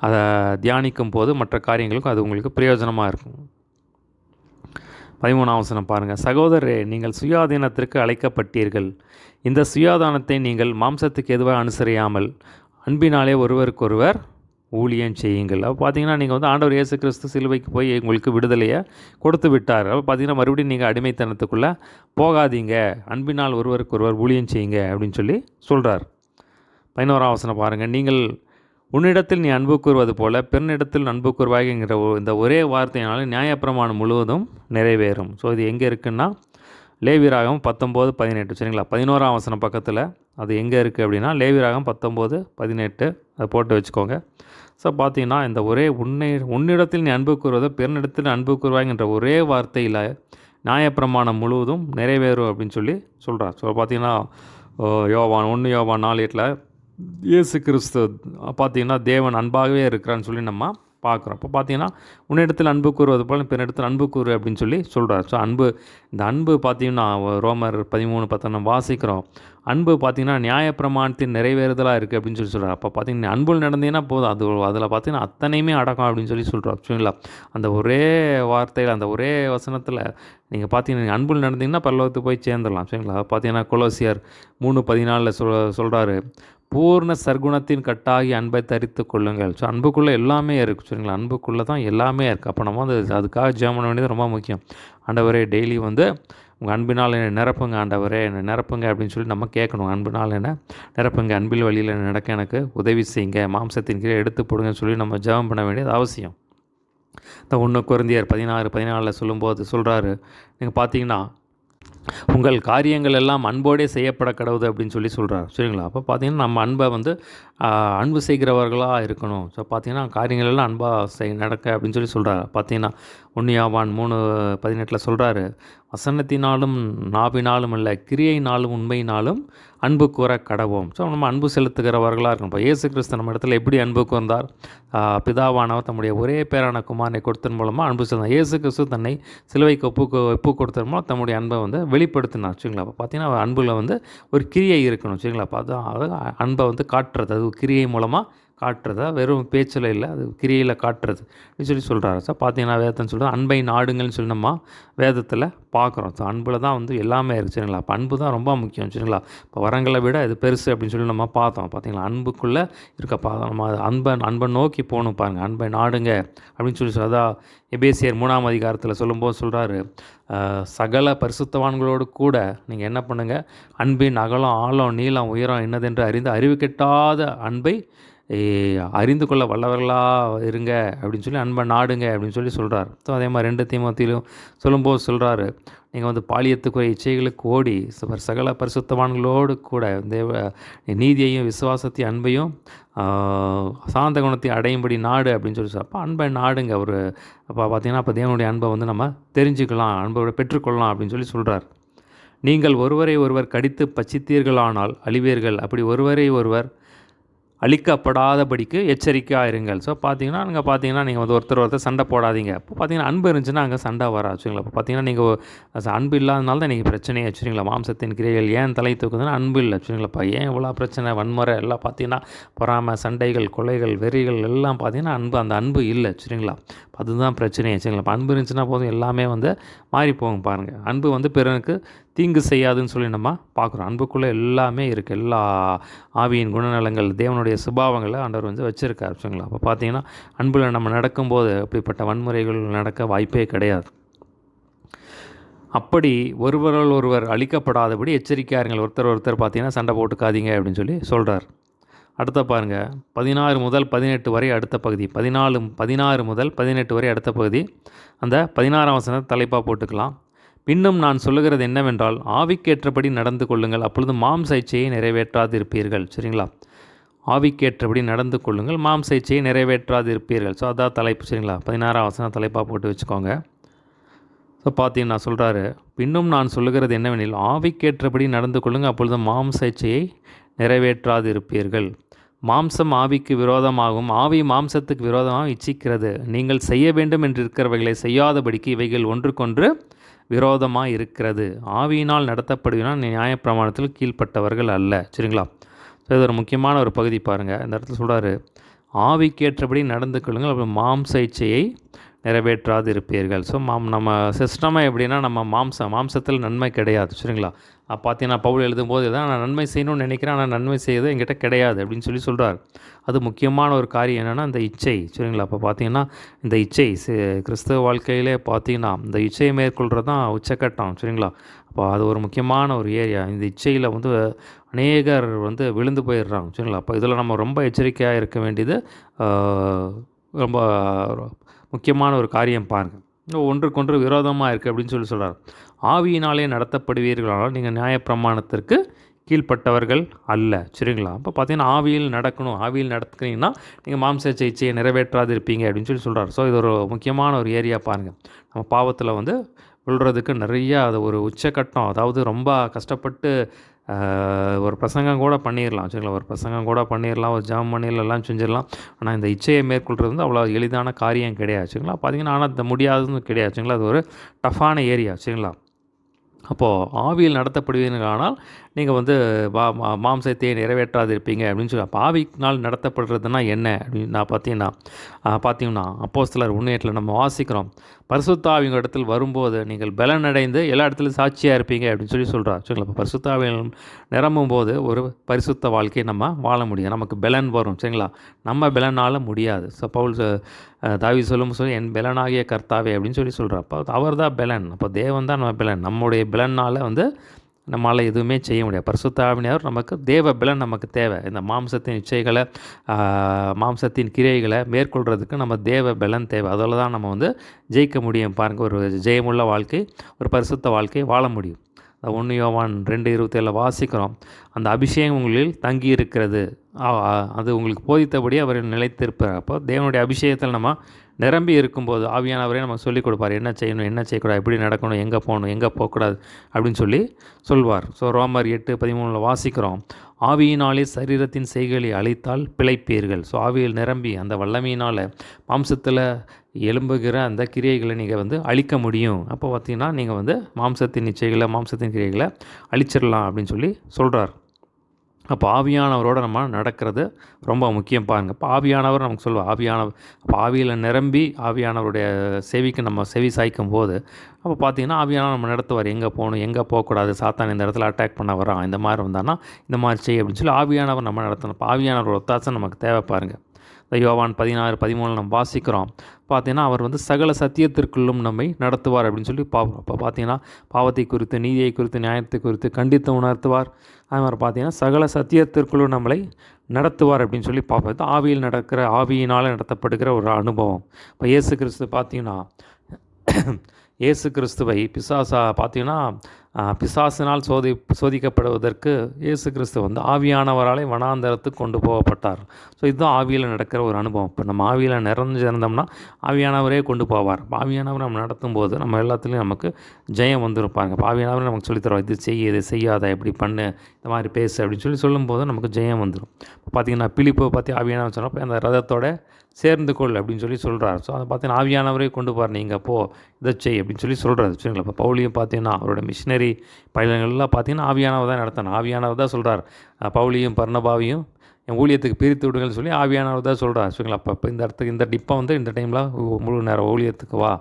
அதை தியானிக்கும் போது மற்ற காரியங்களுக்கும் அது உங்களுக்கு பிரயோஜனமாக இருக்கும். 13ஆம் வசனம் பாருங்கள். சகோதரரே, நீங்கள் சுயாதீனத்திற்கு அழைக்கப்பட்டீர்கள். இந்த சுயாதானத்தை நீங்கள் மாம்சத்துக்கு எதுவாக அனுசரியாமல் அன்பினாலே ஒருவருக்கொருவர் ஊழியம் செய்யுங்கள். அப்போ பார்த்தீங்கன்னா நீங்கள் வந்து ஆண்டவர் இயேசு கிறிஸ்து சிலுவைக்கு போய் உங்களுக்கு விடுதலையை கொடுத்து விட்டார். அப்போ பார்த்தீங்கன்னா மறுபடியும் நீங்கள் அடிமைத்தனத்துக்குள்ளே போகாதீங்க, அன்பினால் ஒருவருக்கொருவர் ஊழியம் செய்யுங்க அப்படின்னு சொல்லி சொல்கிறார். 11ஆம் வசனம் பாருங்கள். நீங்கள் உன்னிடத்தில் நீ அன்பு கூறுவது போல பெருனிடத்தில் அன்பு கூறுவாய்ங்கிற இந்த ஒரே வார்த்தையினால நியாயப்பிரமாணம் முழுவதும் நிறைவேறும். ஸோ இது எங்கே இருக்குன்னா லேவியராகமம் 19:18. சரிங்களா? 11ஆம் வசனம் பக்கத்தில் அது எங்கே இருக்குது அப்படின்னா லேவியராகமம் 19:18 அதை போட்டு வச்சுக்கோங்க. ஸோ பார்த்தீங்கன்னா இந்த ஒரே உன்னிடத்தில் நீ அன்பு கூறுவதை பெருனிடத்தில் அன்பு கூறுவாய்ங்கிற ஒரே வார்த்தையில் நியாயப்பிரமாணம் முழுவதும் நிறைவேறும் அப்படின்னு சொல்லி சொல்கிறார். ஸோ பார்த்தீங்கன்னா யோவான் 1 யோவான் 4:8 இயேசு கிறிஸ்து பார்த்தீங்கன்னா தேவன் அன்பாகவே இருக்கிறான்னு சொல்லி நம்ம பார்க்குறோம். இப்போ பார்த்தீங்கன்னா உன்னிடத்தில் அன்பு கூறுவது போல் பின்னிடத்தில் அன்பு கூறு அப்படின்னு சொல்லி சொல்கிறார். ஸோ இந்த அன்பு பார்த்தீங்கன்னா ரோமர் 13:10 வாசிக்கிறோம். அன்பு பார்த்தீங்கன்னா நியாயப்பிரமாணத்தின் நிறைவேறுதலாக இருக்குது அப்படின்னு சொல்லி சொல்கிறார். அப்போ பார்த்தீங்கன்னா அன்புள் நடந்தீங்கன்னா போதும், அதில் பார்த்தீங்கன்னா அத்தனையுமே அடக்கம் அப்படின்னு சொல்லி சொல்கிறோம். சரிங்களா? அந்த ஒரே வார்த்தையில், அந்த ஒரே வசனத்தில் நீங்கள் பார்த்தீங்கன்னா நீங்கள் அன்புள் நடந்தீங்கன்னா பரலோகத்துக்கு போய் சேர்ந்துடலாம். சரிங்களா? பார்த்தீங்கன்னா கொலோசியர் 3:14 சொல்கிறாரு, பூர்ண சர்க்குணத்தின் கட்டாகி அன்பை தரித்து கொள்ளுங்கள். ஸோ அன்புக்குள்ளே எல்லாமே இருக்குது. சரிங்களா? அன்புக்குள்ளே தான் எல்லாமே இருக்குது. அப்போ நம்ம வந்து அதுக்காக ஜெபம் பண்ண வேண்டியது ரொம்ப முக்கியம். ஆண்டவரே டெய்லி வந்து உங்கள் அன்பினால் என்னை நிரப்புங்க, ஆண்டவரே என்னை நிரப்புங்க அப்படின்னு சொல்லி நம்ம கேட்கணும். அன்பினால் என்ன நிரப்புங்க, அன்பில் வழியில் நடக்க எனக்கு உதவி செய்யுங்க, மாம்சத்தின் கீழே எடுத்து போடுங்கன்னு சொல்லி நம்ம ஜெபம் பண்ண வேண்டியது அவசியம். இந்த 1 கொரிந்தியர் 16:14 சொல்லும்போது சொல்கிறாரு, நீங்கள் பார்த்தீங்கன்னா உங்கள் காரியங்கள் எல்லாம் அன்போடே செய்யப்பட கடவுது அப்படின்னு சொல்லி சொல்கிறார். சரிங்களா? அப்போ பார்த்தீங்கன்னா நம்ம அன்பை வந்து அன்பு செய்கிறவர்களாக இருக்கணும். ஸோ பார்த்தீங்கன்னா காரியங்கள் எல்லாம் அன்பாக நடக்க அப்படின்னு சொல்லி சொல்கிறார். பார்த்தீங்கன்னா 1 யோவான் 3:18 சொல்கிறாரு, வசனத்தினாலும் நாவினாலும் இல்லை கிரியையினாலும் உண்மையினாலும் அன்பு கூற கடவோம். ஸோ நம்ம அன்பு செலுத்துகிறவர்களாக இருக்கணும். இப்போ இயேசு கிறிஸ்து நம்ம இடத்துல எப்படி அன்பு கூர்ந்தார்? பிதாவானவர் தம்முடைய ஒரே பேரான குமாரனை கொடுத்தன் மூலமாக அன்பு செலுத்தார். இயேசு கிறிஸ்து தன்னை சிலுவைக்கு ஒப்பு கொடுத்தன் மூலம் தம்முடைய அன்பை வந்து வெளிப்படுத்தினார். சரிங்களா? அப்போ பார்த்தீங்கன்னா அன்பில் வந்து ஒரு கிரியை இருக்கணும். சரிங்களா? பார்த்தா அன்பை வந்து காட்டுறது, அது கிரியை மூலமாக காட்டுறதா, வெறும் பேச்சில் இல்லை, அது கிரியையில் காட்டுறது அப்படின்னு சொல்கிறாரு. ஸோ பார்த்தீங்கன்னா வேதத்தைன்னு சொல்கிறது அன்பை நாடுங்கள்னு சொல்லி நம்ம வேதத்தில் பார்க்குறோம். ஸோ அன்பில் தான் வந்து எல்லாமே இருக்குது. சரிங்களா? அப்போ அன்பு தான் ரொம்ப முக்கியம். சரிங்களா? இப்போ வரங்களை விட இது பெருசு அப்படின்னு சொல்லி நம்ம பார்த்தோம். பார்த்தீங்களா? அன்புக்குள்ளே இருக்க நம்ம அன்பை நோக்கி போகணும் பாருங்கள். அன்பை நாடுங்க அப்படின்னு சொல்லி அதான் எபேசியர் 3ஆம் அதிகாரத்தில் சொல்லும்போது சொல்கிறாரு, சகல பரிசுத்தவான்களோடு கூட நீங்கள் என்ன பண்ணுங்கள், அன்பின் அகலம் ஆழம் நீளம் உயரம் என்னதென்று அறிவு கெட்டாத அன்பை அறிந்து கொள்ள வல்லவர்களாக இருங்க அப்படின்னு சொல்லி அன்பை நாடுங்க அப்படின்னு சொல்லி சொல்கிறார். ஸோ அதே மாதிரி 2 தீமோத்தேயும் சொல்லும்போது சொல்கிறாரு, நீங்கள் வந்து பாலியத்துக்குரிய இச்சைகளுக்கு ஓடி சகல பரிசுத்தவான்களோடு கூட நீதியையும் விசுவாசத்தையும் அன்பையும் சாந்த குணத்தையும் அடையும்படி நாடு அப்படின்னு சொல்லி அப்போ அன்பை நாடுங்க. ஒரு அப்போ பார்த்தீங்கன்னா அப்போ தேவனுடைய அன்பை வந்து நம்ம தெரிஞ்சுக்கலாம், அன்பை பெற்றுக்கொள்ளலாம் அப்படின்னு சொல்லி சொல்கிறார். நீங்கள் ஒருவரை ஒருவர் கடித்து பச்சித்தீர்களானால் அழிவீர்கள், அப்படி ஒருவரை ஒருவர் அழிக்கப்படாதபடிக்கு எச்சரிக்கையாக இருங்கள். ஸோ பார்த்தீங்கன்னா நீங்கள் வந்து ஒருத்தர் சண்டை போடாதீங்க. இப்போ பார்த்தீங்கன்னா அன்பு இருந்துச்சுன்னா அங்கே சண்டை வராது. சரிங்களா? இப்போ பார்த்தீங்கன்னா நீங்கள் அன்பு இல்லாதனால தான் நீங்கள் பிரச்சனையே வச்சுருங்களா? மாம்சத்தின் கிரைகள் ஏன் தலை தூக்குதுன்னா அன்பு இல்லை. சரிங்களாப்பா? ஏன் இவ்வளோ பிரச்சனை, வன்முறை எல்லாம் பார்த்தீங்கன்னா பொறாமை, சண்டைகள், கொலைகள், வெறிகள் எல்லாம் பார்த்தீங்கன்னா அந்த அன்பு இல்லை. சரிங்களா? அதுதான் பிரச்சனையே. சரிங்களா? இப்போ அன்பு இருந்துச்சுன்னா போதும், எல்லாமே வந்து மாறி போகும் பாருங்கள். அன்பு வந்து பிறனுக்கு தீங்கு செய்யாதுன்னு சொல்லி நம்ம பார்க்குறோம். அன்புக்குள்ளே எல்லாமே இருக்குது. எல்லா ஆவியின் குணநலங்கள், தேவனுடைய சுபாவங்களை ஆண்டவர் வந்து வச்சுருக்காரு. சரிங்களா? அப்போ பார்த்தீங்கன்னா அன்பில் நம்ம நடக்கும்போது அப்படிப்பட்ட வன்முறைகள் நடக்க வாய்ப்பே கிடையாது. அப்படி ஒருவர் அழிக்கப்படாதபடி எச்சரிக்கையாருங்கள். ஒருத்தர் பார்த்தீங்கன்னா சண்டை போட்டுக்காதீங்க அப்படின்னு சொல்லி சொல்கிறார். அடுத்த பாருங்கள் 16 முதல் 18 வரை அடுத்த பகுதி 16 முதல் 18 வரை அடுத்த பகுதி. அந்த 16ஆம் வசனத்தை தலைப்பாக போட்டுக்கலாம். பின்னும் நான் சொல்லுகிறது என்னவென்றால் ஆவிக்கேற்றபடி நடந்து கொள்ளுங்கள், அப்பொழுது மாம்ச இச்சையை நிறைவேற்றாதிருப்பீர்கள். சரிங்களா? ஆவிக்கேற்றபடி நடந்து கொள்ளுங்கள், மாம்ச இச்சையை நிறைவேற்றாதிருப்பீர்கள். ஸோ அதான் தலைப்பு. சரிங்களா? 16ஆம் வசனம் தலைப்பாக போட்டு வச்சுக்கோங்க. ஸோ பார்த்தீங்கன்னா சொல்கிறாரு, பின்னும் நான் சொல்லுகிறது என்னவெனில் ஆவிக்கேற்றபடி நடந்து கொள்ளுங்கள், அப்பொழுது மாம்ச இச்சையை நிறைவேற்றாதிருப்பீர்கள். மாம்சம் ஆவிக்கு விரோதமாகவும் ஆவி மாம்சத்துக்கு விரோதமாக இச்சிக்கிறது. நீங்கள் செய்ய வேண்டும் என்று இருக்கிறவைகளை செய்யாதபடிக்கு இவைகள் ஒன்றுக்கொன்று விரோதமாக இருக்கிறது. ஆவியினால் நடத்தப்படுவதால் நியாயப்பிரமாணத்தில் கீழ்ப்பட்டவர்கள் அல்ல. சரிங்களா? ஸோ இது ஒரு முக்கியமான ஒரு பகுதி பாருங்கள். இந்த இடத்துல சொல்கிறாரு, ஆவிக்கேற்றபடி நடந்து கொள்ளுங்கள், அப்புறம் மாம்ச இச்சையை நிறைவேற்றாது இருப்பீர்கள். ஸோ நம்ம சிஸ்டமாக எப்படின்னா, நம்ம மாம்சத்தில் நன்மை கிடையாது. சரிங்களா? பார்த்தீங்கன்னா பவுல் எழுதும்போது தான் நான் நன்மை செய்யணும்னு நினைக்கிறேன், ஆனால் நன்மை செய்வது என்கிட்ட கிடையாது அப்படின்னு சொல்கிறார். அது முக்கியமான ஒரு காரியம் என்னென்னா இந்த இச்சை. சரிங்களா? அப்போ பார்த்தீங்கன்னா இந்த இச்சை கிறிஸ்தவ வாழ்க்கையிலே பார்த்தீங்கன்னா இந்த இச்சையை மேற்கொள்கிறது தான் உச்சக்கட்டம். சரிங்களா? அப்போ அது ஒரு முக்கியமான ஒரு ஏரியா. இந்த இச்சையில் அநேகர் விழுந்து போயிடுறாங்க. சரிங்களா? அப்போ இதில் நம்ம ரொம்ப எச்சரிக்கையாக இருக்க வேண்டியது ரொம்ப முக்கியமான ஒரு காரியம் பாருங்கள். ஒன்றுக்கொன்று விரோதமாக இருக்குது அப்படின்னு சொல்கிறார். ஆவியினாலே நடத்தப்படுவீர்களானால் நீங்கள் நியாயப்பிரமாணத்திற்கு கீழ்ப்பட்டவர்கள் அல்ல. சரிங்களா? அப்போ பார்த்தீங்கன்னா ஆவியில் நடக்கணும், ஆவியில் நடத்துனீங்கன்னா நீங்கள் மாம்ச இச்சையை நிறைவேற்றாது இருப்பீங்க அப்படின்னு சொல்கிறார். ஸோ இது ஒரு முக்கியமான ஒரு ஏரியா பாருங்கள். நம்ம பாவத்தில் விழுறதுக்கு நிறையா அது ஒரு உச்சக்கட்டம். அதாவது ரொம்ப கஷ்டப்பட்டு ஒரு பிரசங்கம் கூட பண்ணிடலாம். சரிங்களா? ஒரு பிரசங்கம் கூட பண்ணிடலாம், ஒரு ஜெபம் பண்ணிடலாம், எல்லாம் செஞ்சிடலாம். ஆனால் இந்த இச்சையை மேற்கொள்கிறது அவ்வளோ எளிதான காரியம் கிடையாது. சரிங்களா? பார்த்தீங்கன்னா ஆனால் அது முடியாதுன்னு கிடையாது. சரிங்களா? அது ஒரு டஃப்பான ஏரியா. சரிங்களா? அப்போது ஆவியில் நடத்தப்படுவீர்களானால் நீங்கள் மாம்சத்தையை நிறைவேற்றாது இருப்பீங்க அப்படின்னு சொல்லி. அப்போ ஆவியினால் நடத்தப்படுறதுனா என்ன அப்படின்னு பார்த்தீங்கன்னா அப்போஸ்தலர் 1:8 நம்ம வாசிக்கிறோம், பரிசுத்த ஆவியின் இடத்தில் வரும்போது நீங்கள் பலன் அடைந்து எல்லா இடத்துலையும் சாட்சியாக இருப்பீங்க அப்படின்னு சொல்கிறார். சரிங்களா? இப்போ பரிசுத்த ஆவியில் நிரம்பும் போது ஒரு பரிசுத்த வாழ்க்கையை நம்ம வாழ முடியும், நமக்கு பலன் வரும். சரிங்களா? நம்ம பலனால் முடியாது. ஸோ பவுல் தாவீது சொல்லி என் பலனாகிய கர்த்தாவே அப்படின்னு சொல்கிறார். அப்போ அவர் தான் பலன். அப்போ தேவன் தான் நம்ம பலன். நம்முடைய பலனால் நம்மளால் எதுவுமே செய்ய முடியாது. பரிசுத்த ஆவியானவர் நமக்கு தேவ பலன் நமக்கு தேவை. இந்த மாம்சத்தின் இச்சைகளை மாம்சத்தின் கிரியைகளை மேற்கொள்கிறதுக்கு நம்ம தேவ பலன் தேவை. அதில் தான் நம்ம ஜெயிக்க முடியும். பாருங்கள், ஒரு ஜெயமுள்ள வாழ்க்கை, ஒரு பரிசுத்த வாழ்க்கை வாழ முடியும். 1 யோவான் 2:27 வாசிக்கிறோம், அந்த அபிஷேகம் உங்களில் தங்கி இருக்கிறது, அது உங்களுக்கு போதித்தபடி அவர் நிலைத்திருப்பார். அப்போ தேவனுடைய அபிஷேகத்தில் நம்ம நிரம்பி இருக்கும்போது ஆவியானவரே நமக்கு சொல்லிக் கொடுப்பார், என்ன செய்யணும், என்ன செய்யக்கூடாது, எப்படி நடக்கணும், எங்கே போகணும், எங்கே போகக்கூடாது அப்படின்னு சொல்வார். ஸோ ரோமர் 8:13 வாசிக்கிறோம், ஆவியினாலே சரீரத்தின் செய்களை அழித்தால் பிழைப்பீர்கள். ஸோ ஆவியில் நிரம்பி அந்த வல்லமையினால் மாம்சத்தில் எழும்புகிற அந்த கிரியைகளை நீங்கள் அழிக்க முடியும். அப்போ பார்த்தீங்கன்னா நீங்கள் மாம்சத்தின் இச்சைகளை மாம்சத்தின் கிரியைகளை அழிச்சிடலாம் அப்படின்னு சொல்கிறார். அப்போ ஆவியானவரோடு நம்ம நடக்கிறது ரொம்ப முக்கியம் பாருங்கள். இப்போ ஆவியானவர் நமக்கு சொல்லுவார், அப்போ ஆவியில் நிரம்பி ஆவியானவருடைய செவிக்கு நம்ம செவி சாய்க்கும் போது அப்போ பார்த்தீங்கன்னா ஆவியானவர் நம்ம நடத்துவார், எங்கே போகணும், எங்கே போகக்கூடாது, சாத்தான் இந்த இடத்துல அட்டாக் பண்ண வரான், இந்த மாதிரி வந்தான்னா இந்த மாதிரி செய் அப்படின்னு ஆவியானவர் நம்ம நடத்தணும். இப்போ ஆவியானவர் ஒத்தாசம் நமக்கு தேவை பாருங்கள். யோவான் 16:13 நம்ம வாசிக்கிறோம், பார்த்தீங்கன்னா அவர் சகல சத்தியத்திற்குள்ளும் நம்மை நடத்துவார் அப்படின்னு பார்ப்போம். அப்போ பார்த்தீங்கன்னா பாவத்தை குறித்து, நீதியை குறித்து, நியாயத்தை குறித்து கண்டித்து உணர்த்துவார். அது மாதிரி பார்த்தீங்கன்னா சகல சத்தியத்திற்குள்ளும் நம்மளை நடத்துவார் அப்படின்னு பார்ப்போம். ஆவியில் நடக்கிற, ஆவியினால் நடத்தப்படுகிற ஒரு அனுபவம். இப்போ இயேசு கிறிஸ்து பார்த்தீங்கன்னா இயேசு கிறிஸ்துவை பார்த்தீங்கன்னா பிசாசினால் சோதிக்கப்படுவதற்கு இயேசு கிறிஸ்து ஆவியானவராலே வனாந்தரத்துக்கு கொண்டு போகப்பட்டார். ஸோ இதுதான் ஆவியில் நடக்கிற ஒரு அனுபவம். இப்போ நம்ம ஆவியில் இருந்தோம்னா ஆவியானவரே கொண்டு போவார். ஆவியானவர் நம்ம நடத்தும் போது நம்ம எல்லாத்துலேயும் நமக்கு ஜெயம் வந்துருப்பாங்க. இப்போ ஆவியானவரே நமக்கு சொல்லித்தரோம், இது செய், இது செய்யாத, இப்படி பண்ணு, இந்த மாதிரி பேசு அப்படின்னு சொல்லும்போது நமக்கு ஜெயம் வந்துடும். இப்போ பார்த்தீங்கன்னா பிலிப்பை பற்றி ஆவியானவர் சொன்னப்போ அந்த ரதத்தோட சேர்ந்து கொள் அப்படின்னு சொல்கிறார். ஸோ அதை பார்த்தீங்கன்னா ஆவியானவரே கொண்டு போவார், நீங்கள் போ, இதை செய் அப்படின்னு சொல்கிறாரு. சரிங்களா? இப்போ பவுலியும் பார்த்தீங்கன்னா அவரோட மிஷினரி பயணங்கள்லாம் பார்த்தீங்கன்னா ஆவியானவர் தான் நடத்தணும். ஆவியானவர் தான் சொல்கிறார், பவுலியும் பர்னபாவையும் என் ஊழியத்துக்கு பிரித்து விடுங்கள்னு சொல்லி ஆவியானவர் தான் சொல்கிறார். சரிங்களா? அப்போ இந்த இடத்துக்கு இந்த டிப்பை இந்த டைமில் முழு நேரம் ஊழியத்துக்கு வா,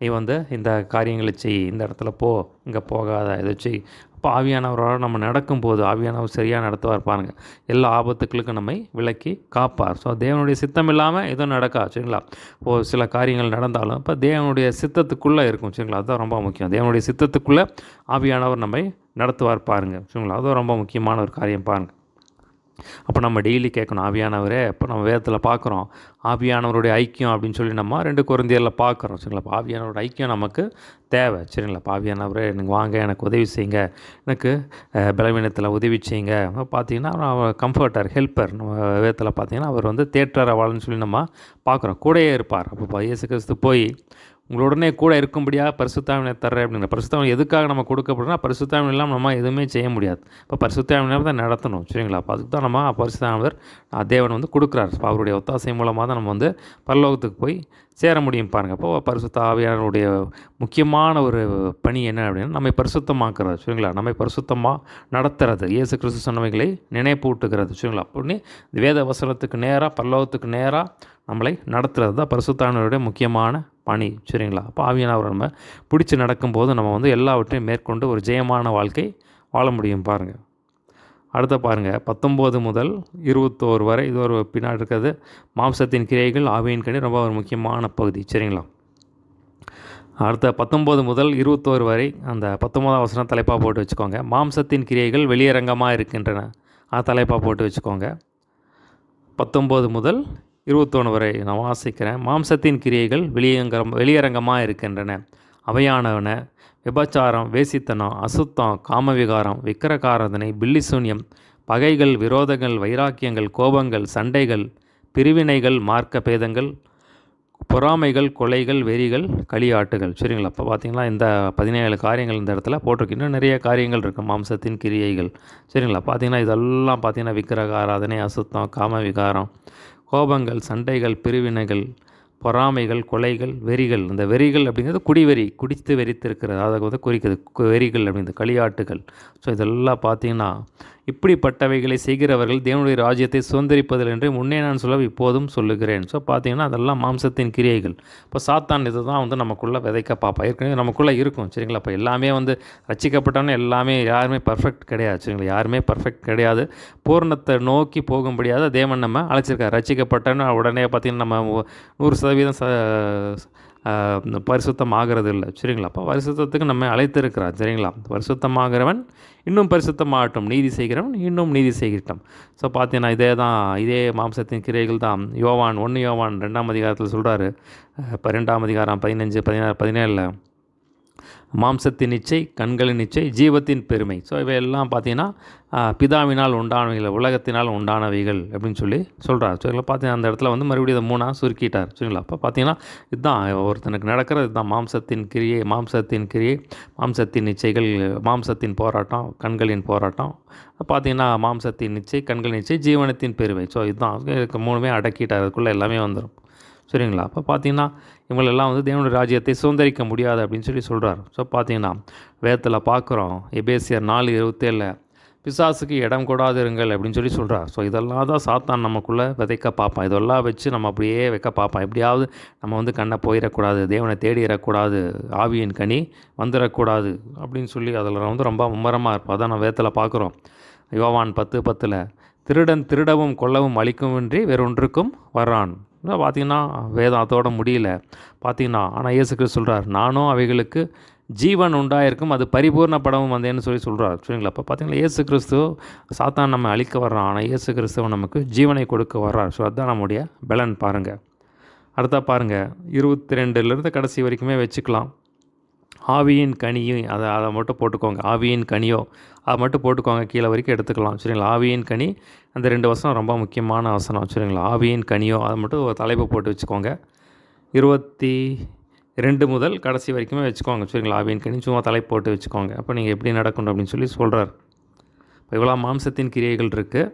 நீ இந்த காரியங்களை செய், இந்த இடத்துல போ, இங்கே போகாத, இதை செய். அப்போ ஆவியானவரோட நம்ம நடக்கும்போது ஆவியானவர் சரியாக நடத்துவார் பாருங்கள். எல்லா ஆபத்துக்களுக்கும் நம்மை விலக்கி காப்பார். ஸோ தேவனுடைய சித்தம் இல்லாமல் எதுவும் நடக்காது. சரிங்களா? சில காரியங்கள் நடந்தாலும் இப்போ தேவனுடைய சித்தத்துக்குள்ளே இருக்கும். சரிங்களா? அதுதான் ரொம்ப முக்கியம். தேவனுடைய சித்தத்துக்குள்ளே ஆவியானவர் நம்மை நடத்துவார் பாருங்கள். சரிங்களா? அதுவும் ரொம்ப முக்கியமான ஒரு காரியம் பாருங்கள். அப்போ நம்ம டெய்லி கேட்கணும், ஆவியானவரே, இப்போ நம்ம வேதத்தில் பார்க்குறோம் ஆவியானவருடைய ஐக்கியம் அப்படின்னு சொல்லி நம்ம 2 கொரிந்தியரில் பார்க்குறோம். சரிங்களா? ஆவியானவருடைய ஐக்கியம் நமக்கு தேவை. சரிங்களா? ஆவியானவரே எனக்கு வாங்க, எனக்கு உதவி செய்யுங்க, எனக்கு பலவீனத்தில் உதவி செய்யுங்க. பார்த்தீங்கன்னா கம்ஃபர்ட்டர், ஹெல்ப்பர். நம்ம வேதத்தில் பார்த்தீங்கன்னா அவர் வந்து தேற்றரவாளன்னு சொல்லி நம்ம பார்க்குறோம். கூடயே இருப்பார். அப்போ இயேசு கிறிஸ்து போய் உங்களுடனே கூட இருக்கும்படியாக பரிசுத்தாவினை தர்றேன் அப்படிங்கிற பரிசுத்தாவினை எதுக்காக நம்ம கொடுக்கப்படுறோம்னா, பரிசுத்தாவினை இல்லாமல் நம்ம எதுவுமே செய்ய முடியாது. இப்போ பரிசுத்தாவினை தான் நடத்தணும். சரிங்களா? அப்போ அதுக்கு தான் நம்ம பரிசுத்தாவினர் தேவன் வந்து கொடுக்குறாரு. அவருடைய ஒத்தாசை மூலமாக தான் நம்ம வந்து பரலோகத்துக்கு போய் சேர முடியும் பாருங்கள். அப்போது பரிசுத்த ஆவியானவருடைய முக்கியமான ஒரு பணி என்ன அப்படின்னா, நம்மை பரிசுத்தமாக்குறது. சரிங்களா? நம்மை பரிசுத்தமாக நடத்துறது, இயேசு கிறிஸ்து சொன்னவைகளை நினைப்பூட்டுகிறது. சரிங்களா? அப்படின்னு வேத வசனத்துக்கு நேராக, பரலோகத்துக்கு நேராக நம்மளை நடத்துறது தான் பரிசுத்தாவினருடைய முக்கியமான பணி. சரிங்களா? அப்போ ஆவியானவர் நம்ம பிடிச்சி நடக்கும்போது நம்ம வந்து எல்லாவற்றையும் மேற்கொண்டு ஒரு ஜெயமான வாழ்க்கை வாழ முடியும் பாருங்கள். அடுத்த பாருங்கள், 19 முதல் 21 வரை இது ஒரு பின்னாடி இருக்கிறது. மாம்சத்தின் கிரியைகள், ஆவியின் கனி ரொம்ப ஒரு முக்கியமான பகுதி. சரிங்களா? அடுத்த 19 முதல் 21 வரை அந்த 19ஆம் வசனம் தலைப்பாக போட்டு வச்சுக்கோங்க. மாம்சத்தின் கிரியைகள் வெளியரங்கமாக இருக்கின்றன, தலைப்பாக போட்டு வச்சுக்கோங்க. 19 முதல் 21 வரை நான் வாசிக்கிறேன். மாம்சத்தின் கிரியைகள் வெளியரங்கமாக இருக்கின்றன. அவையானவன விபச்சாரம், வேசித்தனம், அசுத்தம், காமவிகாரம், விக்கிரகாராதனை, பில்லிசூன்யம், பகைகள், விரோதங்கள், வைராக்கியங்கள், கோபங்கள், சண்டைகள், பிரிவினைகள், மார்க்க பேதங்கள், பொறாமைகள், கொலைகள், வெறிகள், களியாட்டுகள். சரிங்களா? அப்போ பார்த்தீங்கன்னா இந்த 17 காரியங்கள் இந்த இடத்துல போட்டிருக்கு. இன்னும் நிறைய காரியங்கள் இருக்குது மாம்சத்தின் கிரியைகள். சரிங்களா? பார்த்தீங்கன்னா இதெல்லாம் பார்த்தீங்கன்னா விக்கிரக ஆராதனை, அசுத்தம், காமவிகாரம், கோபங்கள், சண்டைகள், பிரிவினைகள், பொறாமைகள், கொலைகள், வெறிகள். இந்த வெறிகள் அப்படிங்கிறது குடிவெறி, குடித்து வெறித்திருக்கிறது, அதை வந்து குறிக்கிறது வெறிகள் அப்படிங்கிறது, களியாட்டுகள். ஸோ இதெல்லாம் பார்த்தீங்கன்னா இப்படிப்பட்டவைகளை செய்கிறவர்கள் தேவனுடைய ராஜ்யத்தை சுதந்திரிப்பதில் என்று முன்னே நான் சொல்ல இப்போதும் சொல்லுகிறேன். ஸோ பார்த்தீங்கன்னா அதெல்லாம் மாம்சத்தின் கிரியைகள். இப்போ சாத்தான் இது தான் வந்து நமக்குள்ளே விதைக்க பார்ப்பா. ஏற்கனவே நமக்குள்ளே இருக்கும். சரிங்களா? இப்போ எல்லாமே வந்து ரட்சிக்கப்பட்டவனே எல்லாமே யாருமே பர்ஃபெக்ட் கிடையாது. சரிங்களா? யாருமே பர்ஃபெக்ட் கிடையாது. பூர்ணத்தை நோக்கி போகும்படியாக தேவன் நம்ம அழைச்சிருக்கார். ரட்சிக்கப்பட்டன்னு உடனே பார்த்திங்கன்னா நம்ம 100% பரிசுத்தம் ஆகிறது இல்லை. சரிங்களா? அப்போ பரிசுத்தத்துக்கு நம்ம அழைத்திருக்கிறார். சரிங்களா? பரிசுத்தமாகிறவன் இன்னும் பரிசுத்தமாகட்டும், நீதி செய்கிறவன் இன்னும் நீதி செய்கிட்டோம். ஸோ பார்த்தீங்கன்னா இதே மாம்சத்தின் கிரைகள் தான் யோவான் 2ஆம் அதிகாரத்தில் சொல்கிறாரு. இப்போ 2ஆம் அதிகாரம் 15, 16, 17 மாம்சத்தின் இச்சை, கண்களின் இச்சை, ஜீவத்தின் பெருமை. ஸோ இவையெல்லாம் பார்த்தீங்கன்னா பிதாவினால் உண்டானவைகள், உலகத்தினால் உண்டானவைகள் அப்படின்னு சொல்லி சொல்கிறார். சரிங்களா? பார்த்தீங்கன்னா அந்த இடத்துல வந்து மறுபடியும் இதை 3ஆக சுருக்கிட்டார். சரிங்களா? அப்போ பார்த்தீங்கன்னா இதுதான் ஒருத்தனுக்கு நடக்கிறது. இதுதான் மாம்சத்தின் கிரியை, மாம்சத்தின் இச்சைகள், மாம்சத்தின் போராட்டம், கண்களின் போராட்டம். பார்த்தீங்கன்னா மாம்சத்தின் இச்சை, கண்களின் இச்சை, ஜீவனத்தின் பெருமை. ஸோ இதுதான் இதுக்கு 3மே அடக்கிட்டார். அதுக்குள்ளே எல்லாமே வந்துடும். சரிங்களா? அப்போ பார்த்தீங்கன்னா இவங்களெல்லாம் வந்து தேவனுடைய ராஜ்யத்தை சுதந்திரிக்க முடியாது அப்படின்னு சொல்லி சொல்கிறார். ஸோ பார்த்தீங்கன்னா வேதத்தில் பார்க்குறோம், எபேசியர் 4:27 பிசாசுக்கு இடம் கொடாது இருங்கள் அப்படின்னு சொல்லி சொல்கிறார். ஸோ இதெல்லாம் தான் சாத்தான் நமக்குள்ளே விதைக்க பார்ப்பான். இதெல்லாம் வச்சு நம்ம அப்படியே வைக்க பார்ப்பான். எப்படியாவது நம்ம வந்து கண்ணை போயிடக்கூடாது, தேவனை தேடிடக்கூடாது, ஆவியின் கனி வந்துடக்கூடாது அப்படின்னு சொல்லி அதில் வந்து ரொம்ப மும்மரமாக இருப்போம். அதான் நம்ம வேதத்தில் பார்க்குறோம். யோவான் 10:10 திருடன் திருடவும் கொல்லவும் அழிக்குமின்றி வேறொன்றுக்கும் வர்றான். பார்த்திங்கன்னா வேதம் அதோட முடியல. பார்த்திங்கன்னா ஆனால் இயேசு கிறிஸ்து சொல்கிறார், நானும் அவைகளுக்கு ஜீவன் உண்டாயிருக்கும், அது பரிபூர்ணப்படவும் வந்தேன்னு சொல்லி சொல்கிறார். சரிங்களா? அப்போ பார்த்திங்கன்னா இயேசு கிறிஸ்து சாத்தான் நம்ம அழிக்க வர்றான், ஆனால் இயேசு கிறிஸ்துவ நமக்கு ஜீவனை கொடுக்க வர்றார். ஸோ அதுதான் நம்முடைய பலன் பாருங்கள். அடுத்தா பாருங்கள், 22 கடைசி வரைக்குமே வச்சுக்கலாம். ஆவியின் கனியும் அதை மட்டும் போட்டுக்கோங்க. ஆவியின் கனியோ அதை மட்டும் போட்டுக்கோங்க, கீழே வரைக்கும் எடுத்துக்கலாம். சரிங்களா? ஆவியின் கனி அந்த 2 வசனம் ரொம்ப முக்கியமான வசனம். சரிங்களா? ஆவியின் கனியோ அதை மட்டும் ஒரு தலைப்பு போட்டு வச்சுக்கோங்க. 22 முதல் கடைசி வரைக்குமே வச்சுக்கோங்க. சரிங்களா? ஆவியின் கனி சும்மா தலைப்பு போட்டு வச்சுக்கோங்க. அப்போ நீங்கள் எப்படி நடக்கணும் அப்படின்னு சொல்லி சொல்கிறார். இப்போ இவ்வளோ மாம்சத்தின் கிரியைகள் இருக்குது.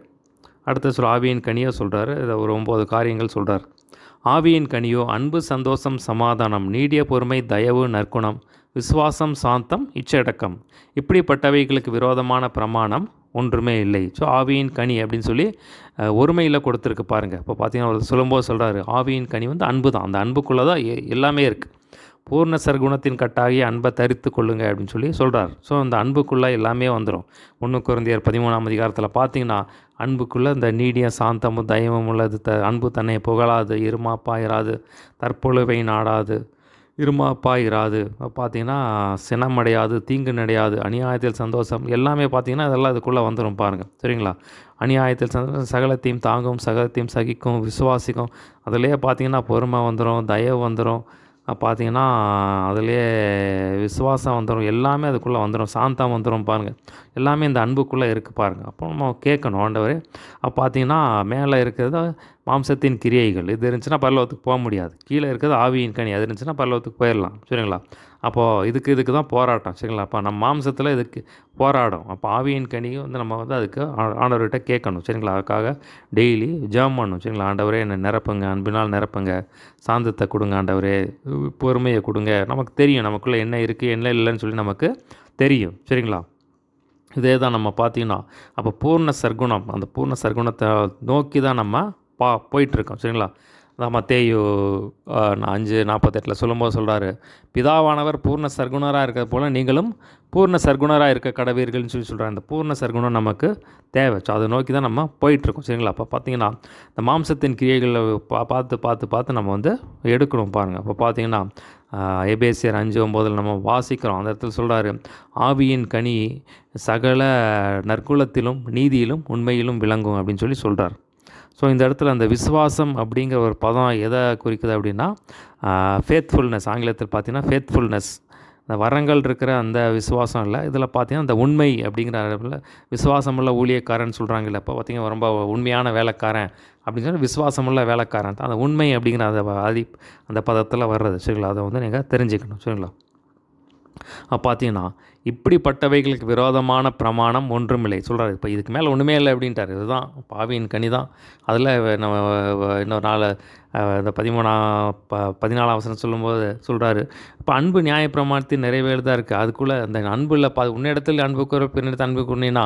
அடுத்த ஆவியின் கனியோ சொல்கிறாரு. இதை ஒரு 9 காரியங்கள் சொல்கிறார். ஆவியின் கனியோ அன்பு, சந்தோஷம், சமாதானம், நீடிய பொறுமை, தயவு, நற்குணம், விசுவாசம், சாந்தம், இச்சடக்கம். இப்படிப்பட்டவைகளுக்கு விரோதமான பிரமாணம் ஒன்றுமே இல்லை. ஸோ ஆவியின் கனி அப்படின்னு சொல்லி ஒருமையில் கொடுத்துருக்கு பாருங்கள். இப்போ பார்த்தீங்கன்னா அவர் சொல்லும்போது சொல்கிறாரு, ஆவியின் கனி வந்து அன்பு தான். அந்த அன்புக்குள்ளே தான் எல்லாமே இருக்குது. பூர்ண சர்க்குணத்தின் கட்டாகி அன்பை தரித்து கொள்ளுங்க அப்படின்னு சொல்லி சொல்கிறார். ஸோ அந்த அன்புக்குள்ளே எல்லாமே வந்துடும். 1 கொரிந்தியர் 13ஆம் அதிகாரத்தில் பார்த்தீங்கன்னா அன்புக்குள்ளே இந்த நீடிய சாந்தமும் தயவும் உள்ளது. அன்பு தன்னை புகழாது, இருமாப்பாயிராது, தற்பொழுவை நாடாது, இருமாப்பாய் இராது. பார்த்தீங்கன்னா, சினமடையாது, தீங்கு நடையாது, அநியாயத்தில் சந்தோஷம் எல்லாமே பார்த்தீங்கன்னா, அதெல்லாம் இதுக்குள்ளே வந்துரும் பாருங்க. சரிங்களா? அநியாயத்தில் சந்தோஷம், சகலத்தையும் தாங்கும், சகலத்தையும் சகிக்கும், விசுவாசிக்கும். அதிலேயே பார்த்தீங்கன்னா, பொறுமை வந்துரும், தயவு வந்துரும். பார்த்தீங்கன்னா, அதிலேயே விசுவாசம் வந்துரும். எல்லாமே அதுக்குள்ளே வந்துரும். சாந்தம் வந்துரும் பாருங்க. எல்லாமே இந்த அன்புக்குள்ளே இருக்குது பாருங்க. அப்போ நம்ம கேட்கணும், ஆண்டவரே பார்த்தீங்கன்னா, மேலே இருக்கிறது மாம்சத்தின் கிரியைகள். இது இருந்துச்சுன்னா பரலோகத்துக்கு போக முடியாது. கீழே இருக்கிறது ஆவியின் கனி. அது இருந்துச்சுன்னா பரலோகத்துக்கு போயிடலாம். சரிங்களா? அப்போது இதுக்கு தான் போராட்டம். சரிங்களா? அப்போ நம்ம மாம்சத்தில் இதுக்கு போராடும். அப்போ ஆவியின் கனியும் வந்து நம்ம வந்து அதுக்கு ஆண்டவர்கிட்ட கேட்கணும். சரிங்களா? அதுக்காக டெய்லி ஜெபம் பண்ணணும். சரிங்களா? ஆண்டவரே என்னை நிரப்புங்க, அன்பினால் நிரப்புங்க, சாந்தத்தை கொடுங்க ஆண்டவரே, பொறுமையை கொடுங்க. நமக்கு தெரியும் நமக்குள்ளே என்ன இருக்குது என்ன இல்லைன்னு சொல்லி நமக்கு தெரியும். சரிங்களா? இதே தான் நம்ம பார்த்தீங்கன்னா, அப்போ பூர்ண சர்க்குணம், அந்த பூர்ண சர்க்குணத்தை நோக்கி தான் நம்ம போயிட்டுருக்கோம். சரிங்களா? அதான் மத்தேயு 5:48 சொல்லும்போது சொல்கிறாரு, பிதாவானவர் பூர்ண சர்க்குணராக இருக்கிறது போல் நீங்களும் பூர்ண சர்க்குணராக இருக்க கடவீர்கள்னு சொல்லி சொல்கிறாங்க. அந்த பூர்ண சர்க்குணம் நமக்கு தேவை. ஸோ அதை நோக்கி தான் நம்ம போயிட்டுருக்கோம். சரிங்களா? அப்போ பார்த்தீங்கன்னா, இந்த மாம்சத்தின் கிரியைகளை பார்த்து நம்ம வந்து எடுக்கணும் பாருங்கள். அப்போ பார்த்தீங்கன்னா, எபேசியர் 5:9 நம்ம வாசிக்கிறோம். அந்த இடத்துல சொல்கிறாரு, ஆவியின் கனி சகல நற்குலத்திலும் நீதியிலும் உண்மையிலும் விளங்கும் அப்படின்னு சொல்லி சொல்கிறார். ஸோ இந்த இடத்துல அந்த விசுவாசம் அப்படிங்கிற ஒரு பதம் எதை குறிக்குது அப்படின்னா, ஃபேத்ஃபுல்னஸ், ஆங்கிலத்தில் பார்த்தீங்கன்னா ஃபேத்ஃபுல்னஸ், இந்த வரங்கள் இருக்கிற அந்த விசுவாசம் இல்லை. இதில் பார்த்தீங்கன்னா அந்த உண்மை அப்படிங்கிற அளவில் விசுவாசமுள்ள ஊழியக்காரன் சொல்கிறாங்கல்ல. இப்போ பார்த்தீங்கன்னா ரொம்ப உண்மையான வேலைக்காரன் அப்படின்னு சொல்லி விசுவாசமுள்ள வேலைக்காரன் தான் அந்த உண்மை அப்படிங்கிற அந்த பதத்தில் வர்றது. சரிங்களா? அதை வந்து நீங்கள் தெரிஞ்சுக்கணும். சரிங்களா? பார்த்தீங்கன்னா, இப்படிப்பட்டவைகளுக்கு விரோதமான பிரமாணம் ஒன்றுமில்லை சொல்கிறாரு. இப்போ இதுக்கு மேலே ஒன்றுமே இல்லை அப்படின்ட்டார். இதுதான் பாவியின் கனி தான். அதில் நம்ம இன்னொரு நாள் இந்த 14ஆம் வசனம் சொல்லும்போது சொல்கிறாரு, இப்போ அன்பு நியாயப்பிரமாணத்தின் நிறைவேறுதான் இருக்குது. அதுக்குள்ளே அந்த அன்பில் உன்னிடத்தில் அன்புக்கு பின்னிடத்தில் அன்புக்கு உண்ணினா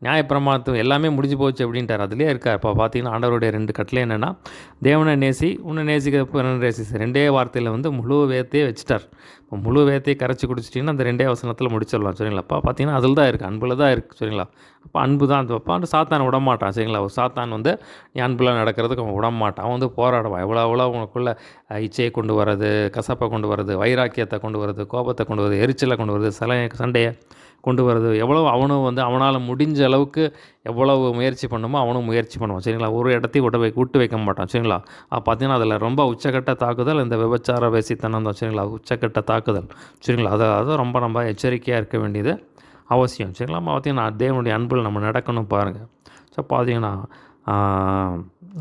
நியாயப்பிரமாணத்து எல்லாமே முடிஞ்சு போச்சு அப்படின்ட்டார். அதுலேயே இருக்கார். இப்போ பார்த்தீங்கன்னா, ஆண்டவருடைய 2 கட்டளை என்னென்னா, தேவனை நேசி, உன்னை நேசிக்க பிறனை நேசி. 2 வார்த்தையில் வந்து முழு வேதத்தையே வச்சுட்டார். இப்போ முழு வேதத்தையே கரைச்சி குடிச்சிட்டிங்கன்னா அந்த 2 வசனத்தில் முடிச்சிடலாம். சரிங்களா? அப்போ பார்த்தீங்கன்னா அதில் தான் இருக்குது, அன்பில் தான் இருக்குது. சரிங்களா? அப்போ அன்பு தான் அந்த அப்போ அந்த சாத்தான் விடமாட்டான். சரிங்களா? ஒரு சாத்தான் வந்து நீ அன்பில் நடக்கிறதுக்கு அவன் விடமாட்டான். அவன் வந்து போராடுவான். எவ்வளோ உனக்குள்ளே இச்சையை கொண்டு வர்றது, கசப்பை கொண்டு வர்றது, வைராக்கியத்தை கொண்டு வர்றது, கோபத்தை கொண்டு வர்றது, எரிச்சலை கொண்டு வர்றது, சண்டையை கொண்டு வர்றது, எவ்வளோ அவனும் வந்து அவனால் முடிஞ்ச அளவுக்கு எவ்வளவு முயற்சி பண்ணுமோ அவனும் முயற்சி பண்ணுவான். சரிங்களா? ஒரு இடத்தையும் விட்டு வைக்க மாட்டான். சரிங்களா? பார்த்தீங்கன்னா அதில் ரொம்ப உச்சக்கட்ட தாக்குதல் இந்த விபச்சார வேசித்தனம் தான். சரிங்களா? உச்சக்கட்ட தாக்குதல். சரிங்களா? அதை ரொம்ப எச்சரிக்கையாக இருக்க வேண்டியது அவசியம். சரிங்களா? பார்த்தீங்கன்னா தேவனுடைய அன்பில் நம்ம நடக்கணும் பாருங்கள். ஸோ பார்த்தீங்கன்னா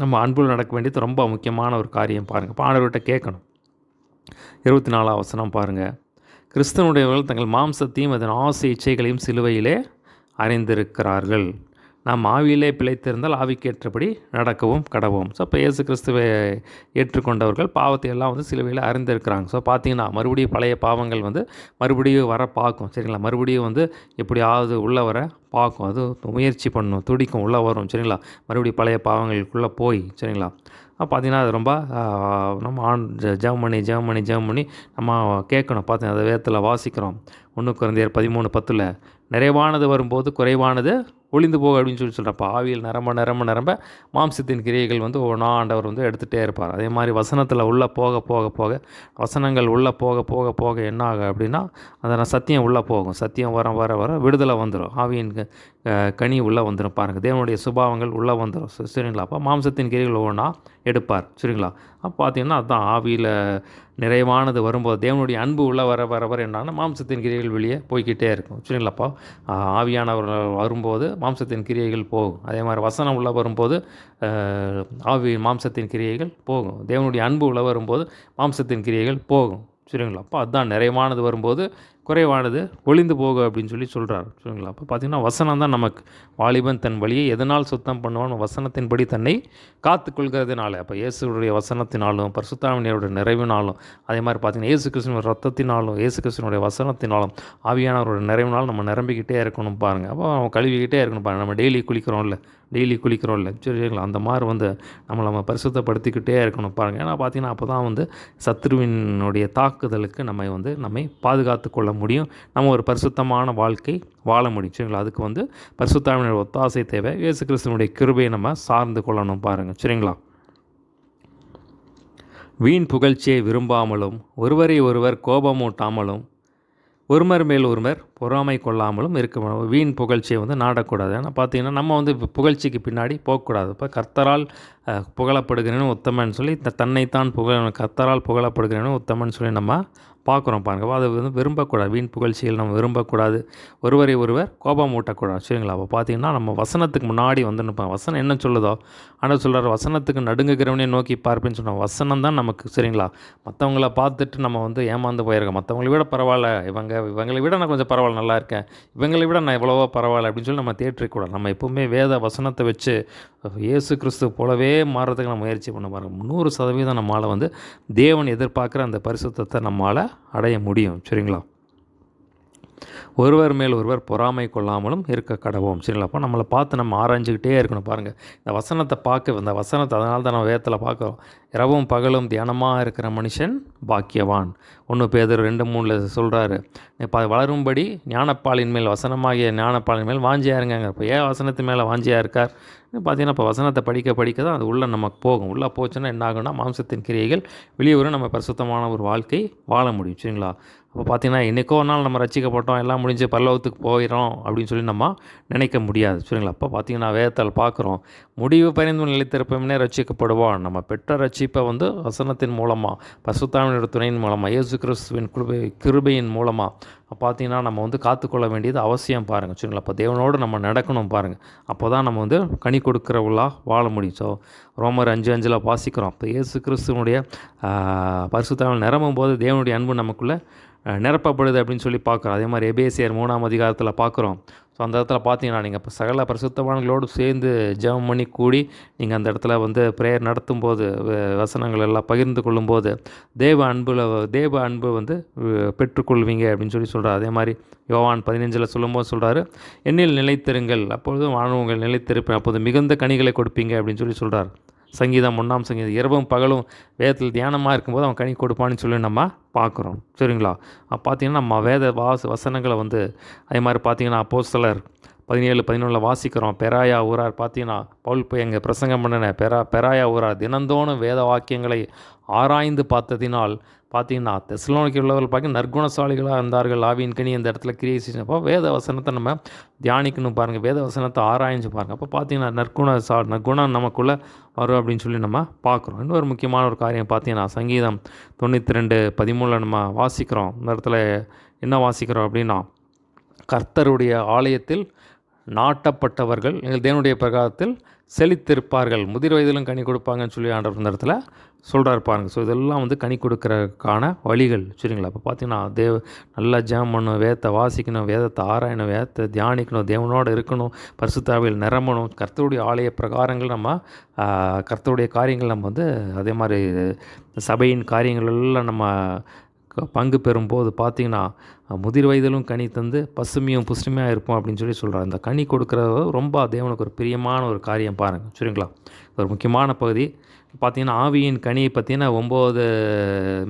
நம்ம அன்பில் நடக்க வேண்டியது ரொம்ப முக்கியமான ஒரு காரியம் பாருங்கள். இப்போ ஆண்டவர்கிட்ட கேட்கணும். 24ஆம் வசனம் பாருங்கள். கிறிஸ்தவனுடையவர்கள் தங்கள் மாம்சத்தையும் அதன் ஆசை இச்சைகளையும் சிலுவையிலே அறைந்திருக்கிறார்கள். நாம் ஆவியிலே பிழைத்திருந்தால் ஆவிக்கேற்றபடி நடக்கவும் கடவோம். ஸோ இப்போ இயேசு கிறிஸ்துவை ஏற்றுக்கொண்டவர்கள் பாவத்தை எல்லாம் வந்து சிலுவையில் அறிந்திருக்கிறாங்க. ஸோ பார்த்தீங்கன்னா மறுபடியும் பழைய பாவங்கள் வந்து மறுபடியும் வர பார்க்கும். சரிங்களா? மறுபடியும் வந்து எப்படியாவது உள்ளே வர பார்க்கும். அது முயற்சி பண்ணணும், துடிக்கும், உள்ளே வரும். சரிங்களா? மறுபடியும் பழைய பாவங்களுக்குள்ளே போய். சரிங்களா? பார்த்தீங்கன்னா அது ரொம்ப நம்ம ஜெபம் பண்ணி நம்ம கேட்கணும். பார்த்தீங்கன்னா அதை வேதத்தில் வாசிக்கிறோம். 1 கொரிந்தியர் 13:10 நிறைவானது வரும்போது குறைவானது ஒளிந்து போக அப்படின்னு சொல்கிறப்ப ஆவியில் நிரம்ப மாம்சத்தின் கிரியைகள் வந்து ஒவ்வொன்றா ஆண்டவர் வந்து எடுத்துகிட்டே இருப்பார். அதே மாதிரி வசனத்தில் உள்ளே போக வசனங்கள் உள்ளே போக என்ன ஆகும் அப்படின்னா அந்த சத்தியம் உள்ளே போகும். சத்தியம் வர விடுதலை வந்துடும். ஆவியின் கனி உள்ளே வந்துடும் பாருங்கள். தேவனுடைய சுபாவங்கள் உள்ளே வந்துடும். சரிங்களா? அப்போ மாம்சத்தின் கிரியைகள் ஒவ்வொன்றா எடுப்பார். சரிங்களா? அப்போ பார்த்தீங்கன்னா அதுதான் ஆவியில் நிறைவானது வரும்போது தேவனுடைய அன்பு உள்ள வர என்னன்னா மாம்சத்தின் கிரியைகள் வெளியே போய்கிட்டே இருக்கும். சரிங்களாப்பா? ஆவியானவர் வரும்போது மாம்சத்தின் கிரியைகள் போகும். அதே மாதிரி வசனம் உள்ள வரும்போது மாம்சத்தின் கிரியைகள் போகும். தேவனுடைய அன்பு உள்ள வரும்போது மாம்சத்தின் கிரியைகள் போகும். சரிங்களா? அப்போ அதுதான் நிறைவானது வரும்போது குறைவானது ஒளிந்து போகும் அப்படின்னு சொல்லி சொல்கிறார். சரிங்களா? அப்போ பார்த்திங்கன்னா வசனம் தான் நமக்கு வாலிபன் தன் வழியை எதனால் சுத்தம் பண்ணுவான்? வசனத்தின்படி தன்னை காத்து கொள்கிறதுனால. அப்போ இயேசுடைய வசனத்தினாலும் பரிசுத்தாவினுடைய நிறைவினாலும் அதே மாதிரி பார்த்திங்கன்னா இயேசு கிறிஸ்துவின் ரத்தத்தினாலும் இயேசு கிறிஸ்துவனுடைய வசனத்தினாலும் ஆவியானவருடைய நிறைவினாலும் நம்ம நிரம்பிக்கிட்டே இருக்கணும் பாருங்கள். அப்போ நம்ம கழுவிக்கிட்டே இருக்கணும் பாருங்கள். நம்ம டெய்லி குளிக்கிறோம்ல சரிங்களா? அந்த மாதிரி வந்து நம்ம பரிசுத்தப்படுத்திக்கிட்டே இருக்கணும் பாருங்கள். ஏன்னா பார்த்திங்கன்னா அப்போ தான் வந்து சத்ருவினுடைய தாக்குதலுக்கு நம்மை பாதுகாத்து கொள்ள முடியும். நம்ம ஒரு பரிசுத்தமான வாழ்க்கை வாழ முடியும். சரிங்களா? அதுக்கு வந்து பரிசுத்தாவினுடைய ஒத்தாசை தேவை. இயேசு கிறிஸ்துவனுடைய கிருபையை நம்ம சார்ந்து கொள்ளணும் பாருங்கள். சரிங்களா? வீண் புகழ்ச்சியை விரும்பாமலும் ஒருவரை ஒருவர் கோபமூட்டாமலும் ஒருவர் மேல் ஒருவர் பொறாமை கொள்ளாமலும் இருக்க. வீண் புகழ்ச்சியை வந்து நாடக்கூடாது. ஏன்னா பார்த்திங்கன்னா நம்ம வந்து புகழ்ச்சிக்கு பின்னாடி போகக்கூடாது. இப்போ கர்த்தரால் புகழப்படுகிறேன்னு உத்தமன் சொல்லி தன்னைத்தான் கர்த்தரால் புகழப்படுகிறேன்னு உத்தமன் சொல்லி நம்ம பார்க்குறோம் பாருங்க. அதை வந்து விரும்பக்கூடாது. வீண் புகழ்ச்சிகள் நம்ம விரும்பக்கூடாது. ஒருவரை ஒருவர் கோபம் ஊட்டக்கூடாது. சரிங்களா? அப்போ பார்த்திங்கன்னா நம்ம வசனத்துக்கு முன்னாடி வந்து நிற்போம். வசனம் என்ன சொல்லுதோ ஆனால் சொல்கிறார், வசனத்துக்கு நடுங்குகிறவனே நோக்கி பார்ப்பேன்னு சொன்னோம். வசனம் தான் நமக்கு. சரிங்களா? மற்றவங்கள பார்த்துட்டு நம்ம வந்து ஏமாந்து போயிருக்கோம். மற்றவங்களை விட பரவாயில்ல, இவங்களை விட நான் கொஞ்சம் பரவாயில்ல, நல்லா இருக்கேன், இவங்களை விட நான் எவ்வளவோ பரவாயில்ல அப்படின்னு சொல்லி நம்ம தேற்றிக்கூடாது. நம்ம எப்போவுமே வேத வசனத்தை வச்சு இயேசு கிறிஸ்து போலவே மாறுறதுக்கு நம்ம முயற்சி பண்ண பாருங்கள். 100% நம்மளால் வந்து தேவன் எதிர்பார்க்குற அந்த பரிசுத்தத்தை நம்மளால் அடைய முடியும். சரிங்களா? ஒருவர் மேல் ஒருவர் பொறாமை கொள்ளாமலும் இருக்க கடவோம். சரிங்களா? அப்போ நம்மளை பார்த்து நம்ம ஆராய்ஞ்சிக்கிட்டே இருக்கணும். பாருங்கள், இந்த வசனத்தை இந்த வசனத்தை அதனால தான் நம்ம வேதத்தில் பார்க்குறோம். இரவும் பகலும் தியானமாக இருக்கிற மனுஷன் பாக்கியவான். 1 பேதுரு 2:3 சொல்கிறாரு, இப்போ வளரும்படி ஞானப்பாலின் மேல் வசனமாகிய ஞானப்பாலின் மேல் வாஞ்சியாக இருங்க. இப்போ ஏன் வசனத்து மேலே வாஞ்சியாக இருக்கார் பார்த்தீங்கன்னா, இப்போ வசனத்தை படிக்க தான் அது உள்ளே நமக்கு போகும். உள்ளே போச்சுன்னா என்ன ஆகும்னா, மாம்சத்தின் கிரியைகள் வெளியே வரும். நம்ம பரிசுத்தமான ஒரு வாழ்க்கை வாழ முடியும். சரிங்களா? அப்போ பார்த்திங்கன்னா, இன்றைக்கோ ஒரு நாள் நம்ம ரட்சிக்கப்பட்டோம், எல்லாம் முடிஞ்சு பரலோகத்துக்கு போயிடும் அப்படின்னு சொல்லி நம்ம நினைக்க முடியாது. சரிங்களா? அப்போ பார்த்திங்கன்னா வேதத்தில் பார்க்குறோம், முடிவு பரிந்து நிலைத்திருப்போம்னே ரட்சிக்கப்படுவோம். நம்ம பெற்ற ரட்சிப்பை வந்து வசனத்தின் மூலமாக, பரிசுத்தாவினுடைய துணையின் மூலமாக, இயேசு கிறிஸ்துவின் கிருபையின் மூலமாக பார்த்திங்கன்னா நம்ம வந்து காத்துக்கொள்ள வேண்டியது அவசியம் பாருங்கள். சரிங்களா? அப்போ தேவனோடு நம்ம நடக்கணும் பாருங்கள். அப்போ தான் நம்ம வந்து கனி கொடுக்குறவளாக வாழ முடியும். ஸோ ரோமர் 5:5 வாசிக்கிறோம். அப்போ இயேசு கிறிஸ்துவனுடைய பரிசுத்தாவில் நிரம்பும் போது தேவனுடைய அன்பு நமக்குள்ளே நிரப்பப்படுது அப்படின்னு சொல்லி பார்க்குறோம். அதே மாதிரி எபேசியர் 3ஆம் அதிகாரத்தில் பார்க்குறோம். ஸோ அந்த இடத்துல பார்த்தீங்கன்னா, நீங்கள் இப்போ சகல பரிசுத்தவான்களோடு சேர்ந்து ஜெபம் பண்ணி கூடி நீங்கள் அந்த இடத்துல வந்து ப்ரேயர் நடத்தும்போது, வசனங்கள் எல்லாம் பகிர்ந்து கொள்ளும்போது தேவ அன்பு வந்து பெற்றுக்கொள்வீங்க அப்படின்னு சொல்லி சொல்கிறார். அதே மாதிரி யோவான் 15 சொல்லும்போது சொல்கிறாரு, என்னில் நிலைத்திருங்கள், அப்பொழுது உங்கள் நிலைத்திருப்பேன், அப்போது மிகுந்த கனிகளை கொடுப்பீங்க அப்படின்னு சொல்லி சொல்கிறார். சங்கீதம் 1ஆம் சங்கீதம். இரவும் பகலும் வேதத்தில் தியானமாக இருக்கும்போது அவன் கனி கொடுப்பான்னு சொல்லி நம்ம பார்க்குறோம். சரிங்களா? பார்த்திங்கன்னா நம்ம வேத வசனங்களை வந்து அதே மாதிரி பார்த்திங்கன்னா அப்போஸ்தலர் 17:11 வாசிக்கிறோம். பெராயா ஊரார் பார்த்திங்கன்னா, பவுல் போய் எங்கள் பிரசங்கம் பண்ணின பெராயா ஊரார் தினந்தோறும் வேத வாக்கியங்களை ஆராய்ந்து பார்த்ததினால் பார்த்திங்கன்னா தெசலோனிக்கேயர் உள்ளவர்கள் பார்க்க நற்குணசாலிகளாக இருந்தார்கள், ஆவியின் கனி இந்த இடத்துல கிரியை செஞ்சப்போ வேத வசனத்தை நம்ம தியானிக்கணும் பாருங்கள். வேத வசனத்தை ஆராய்ஞ்சு பாருங்கள். அப்போ பார்த்திங்கன்னா நற்குணம் நமக்குள்ளே வரும் அப்படின்னு சொல்லி நம்ம பார்க்குறோம். இன்னொரு முக்கியமான ஒரு காரியம் பார்த்திங்கன்னா, சங்கீதம் 92:13 நம்ம வாசிக்கிறோம். இந்த இடத்துல என்ன வாசிக்கிறோம் அப்படின்னா, கர்த்தருடைய ஆலயத்தில் நாட்டப்பட்டவர்கள் எங்கள் தேவனுடைய பிரகாரத்தில் செழித்திருப்பார்கள், முதிர் வயதிலும் கனி கொடுப்பாங்கன்னு சொல்லி ஆண்டவர் இந்த இடத்துல சொல்கிறார் பாருங்கள். ஸோ இதெல்லாம் வந்து கனி கொடுக்கறதுக்கான வழிகள். சரிங்களா? அப்போ பார்த்திங்கன்னா நல்லா ஜெபம் பண்ணணும், வேதத்தை வாசிக்கணும், வேதத்தை ஆராயணும், வேதத்தை தியானிக்கணும், தேவனோடு இருக்கணும், பரிசுத்தாவியில் நிரம்பணும், கர்த்தருடைய ஆலய பிரகாரங்கள் நம்ம கர்த்தருடைய காரியங்கள் நம்ம வந்து அதே மாதிரி சபையின் காரியங்கள் எல்லாம் நம்ம பங்கு பெறும்போது பார்த்திங்கன்னா முதிர் வயதிலும் கனி தந்து பசுமையும் புஷ்டிமையாக இருப்போம் அப்படின்னு சொல்லி சொல்கிறார். அந்த கனி கொடுக்குறது ரொம்ப தேவனுக்கு ஒரு பிரியமான ஒரு காரியம் பாருங்கள். சரிங்களா? ஒரு முக்கியமான பகுதி பார்த்திங்கன்னா, ஆவியின் கனியை பற்றின 9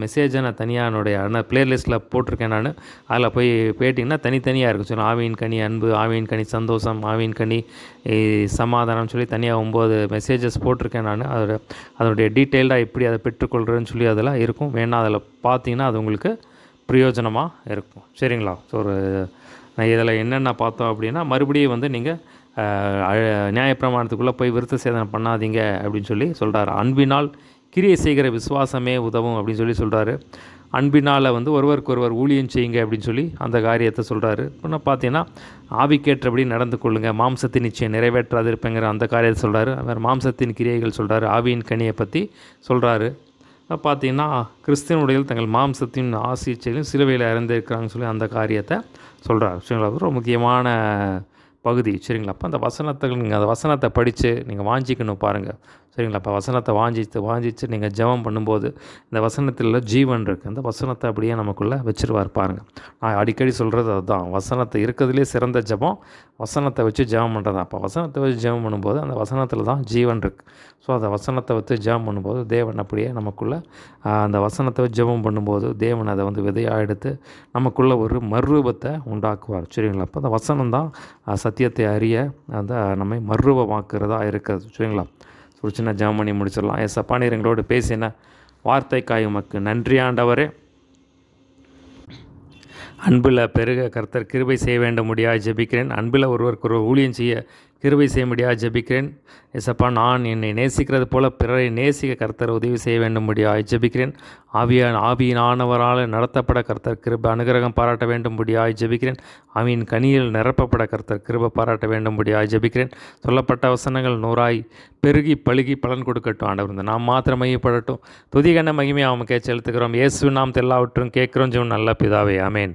மெசேஜை நான் தனியாக என்னுடைய ப்ளேலிஸ்ட்டில் போட்டிருக்கேன். நான் அதில் போய் கேட்டிங்கன்னா தனித்தனியாக இருக்கும். சரி, ஆவியின் கனி அன்பு, ஆவியின் கனி சந்தோஷம், ஆவியின் கனி சமாதானம் சொல்லி தனியாக 9 மெசேஜஸ் போட்டிருக்கேன். நான் அதனுடைய டீட்டெயில்டாக எப்படி அதை பெற்றுக்கொள்கிறேன்னு சொல்லி அதெல்லாம் இருக்கும். வேணால் அதில் பார்த்தீங்கன்னா அது உங்களுக்கு பிரயோஜனமாக இருக்கும். சரிங்களா? ஸோ நான் இதில் என்னென்ன பார்த்தோம் அப்படின்னா, மறுபடியும் வந்து நீங்கள் நியாயப்பிரமாணத்துக்குள்ளே போய் விருத்த சேதனம் பண்ணாதீங்க அப்படின்னு சொல்லி சொல்கிறார். அன்பினால் கிரியை செய்கிற விசுவாசமே உதவும் அப்படின்னு சொல்லி சொல்கிறாரு. அன்பினால் வந்து ஒருவருக்கு ஒருவர் ஊழியம் செய்யுங்க அப்படின்னு சொல்லி அந்த காரியத்தை சொல்கிறாரு. இன்னும் பார்த்தீங்கன்னா, ஆவிக்கேற்றபடி நடந்து கொள்ளுங்கள், மாம்சத்தின் நிச்சயம் நிறைவேற்றாது இருப்பேங்கிற அந்த காரியத்தை சொல்கிறாரு. வேறு மாம்சத்தின் கிரியைகள் சொல்கிறாரு, ஆவியின் கனியை பற்றி சொல்கிறாரு. பார்த்திங்கன்னா, கிறிஸ்தவனுடையில் தங்கள் மாம்சத்தின் ஆசிரியையும் சிலுவையில் இறந்திருக்கிறாங்கன்னு சொல்லி அந்த காரியத்தை சொல்கிறார். சரிங்களா? ஒரு முக்கியமான பகுதி. சரிங்களா? அப்போ அந்த நீங்கள் அந்த வசனத்தை படித்து நீங்கள் வாஞ்சிக்கணும் பாருங்கள். சரிங்களா? அப்போ வசனத்தை வாஞ்சிச்சு நீங்கள் ஜெபம் பண்ணும்போது இந்த வசனத்தில் ஜீவன் இருக்குது. அந்த வசனத்தை அப்படியே நமக்குள்ளே வச்சுருவார் பாருங்கள். நான் அடிக்கடி சொல்கிறது அதுதான், வசனத்தை இருக்கிறதுலே சிறந்த ஜெபம் வசனத்தை வச்சு ஜெபம் பண்ணுறது. அப்போ வசனத்தை வச்சு ஜெபம் பண்ணும்போது அந்த வசனத்தில் தான் ஜீவன் இருக்குது. ஸோ அந்த வசனத்தை வச்சு ஜெபம் பண்ணும்போது தேவன் அப்படியே நமக்குள்ளே அந்த வசனத்தை வச்சு ஜெபம் பண்ணும்போது தேவன் அதை வந்து விதையாக எடுத்து நமக்குள்ளே ஒரு மறுரூபத்தை உண்டாக்குவார். சரிங்களா? அப்போ அந்த வசனம் தான் சத்தியத்தை அறிய அந்த நம்மை மறுரூபமாக்குறதா இருக்கிறது. சரிங்களா? ஒரு சின்ன ஜெபம் பண்ணி முடிச்சிடலாம். ஏசப்பா, நீர் எங்களோடு பேசின வார்த்தைக்காய் உமக்கு நன்றி ஆண்டவரே. அன்பில் பெருக கர்த்தர் கிருபை செய்ய வேண்டும் முடியாது ஜெபிக்கிறேன். அன்பில் ஒருவருக்கு ஊழியம் செய்ய கிருபை செய்ய முடியாது ஜெபிக்கிறேன். ஏசப்பா, நான் என்னை நேசிக்கிறது போல பிறரை நேசிக்க கர்த்தர் உதவி செய்ய வேண்டும் முடியாது ஜெபிக்கிறேன். ஆவியினானவரால் நடத்தப்பட கர்த்தர் கிருபை அனுகிரகம் பாராட்ட வேண்டும் முடியாது ஜெபிக்கிறேன். ஆவியின் கனியில் நிரப்பப்பட கர்த்தர் கிருபை பாராட்ட வேண்டும் முடியாது ஜெபிக்கிறேன். சொல்லப்பட்ட வசனங்கள் 100 பெருகி பழுகி பலன் கொடுக்கட்டும் ஆண்டவர். நாம் மாத்திரம் மையப்படட்டும். துதிகன மகிமை அவனுக்கே செலுத்துகிறோம். இயேசு நாம் எல்லாவற்றும் கேட்கிறோம் ஜெபம் நல்ல பிதாவே, ஆமேன்.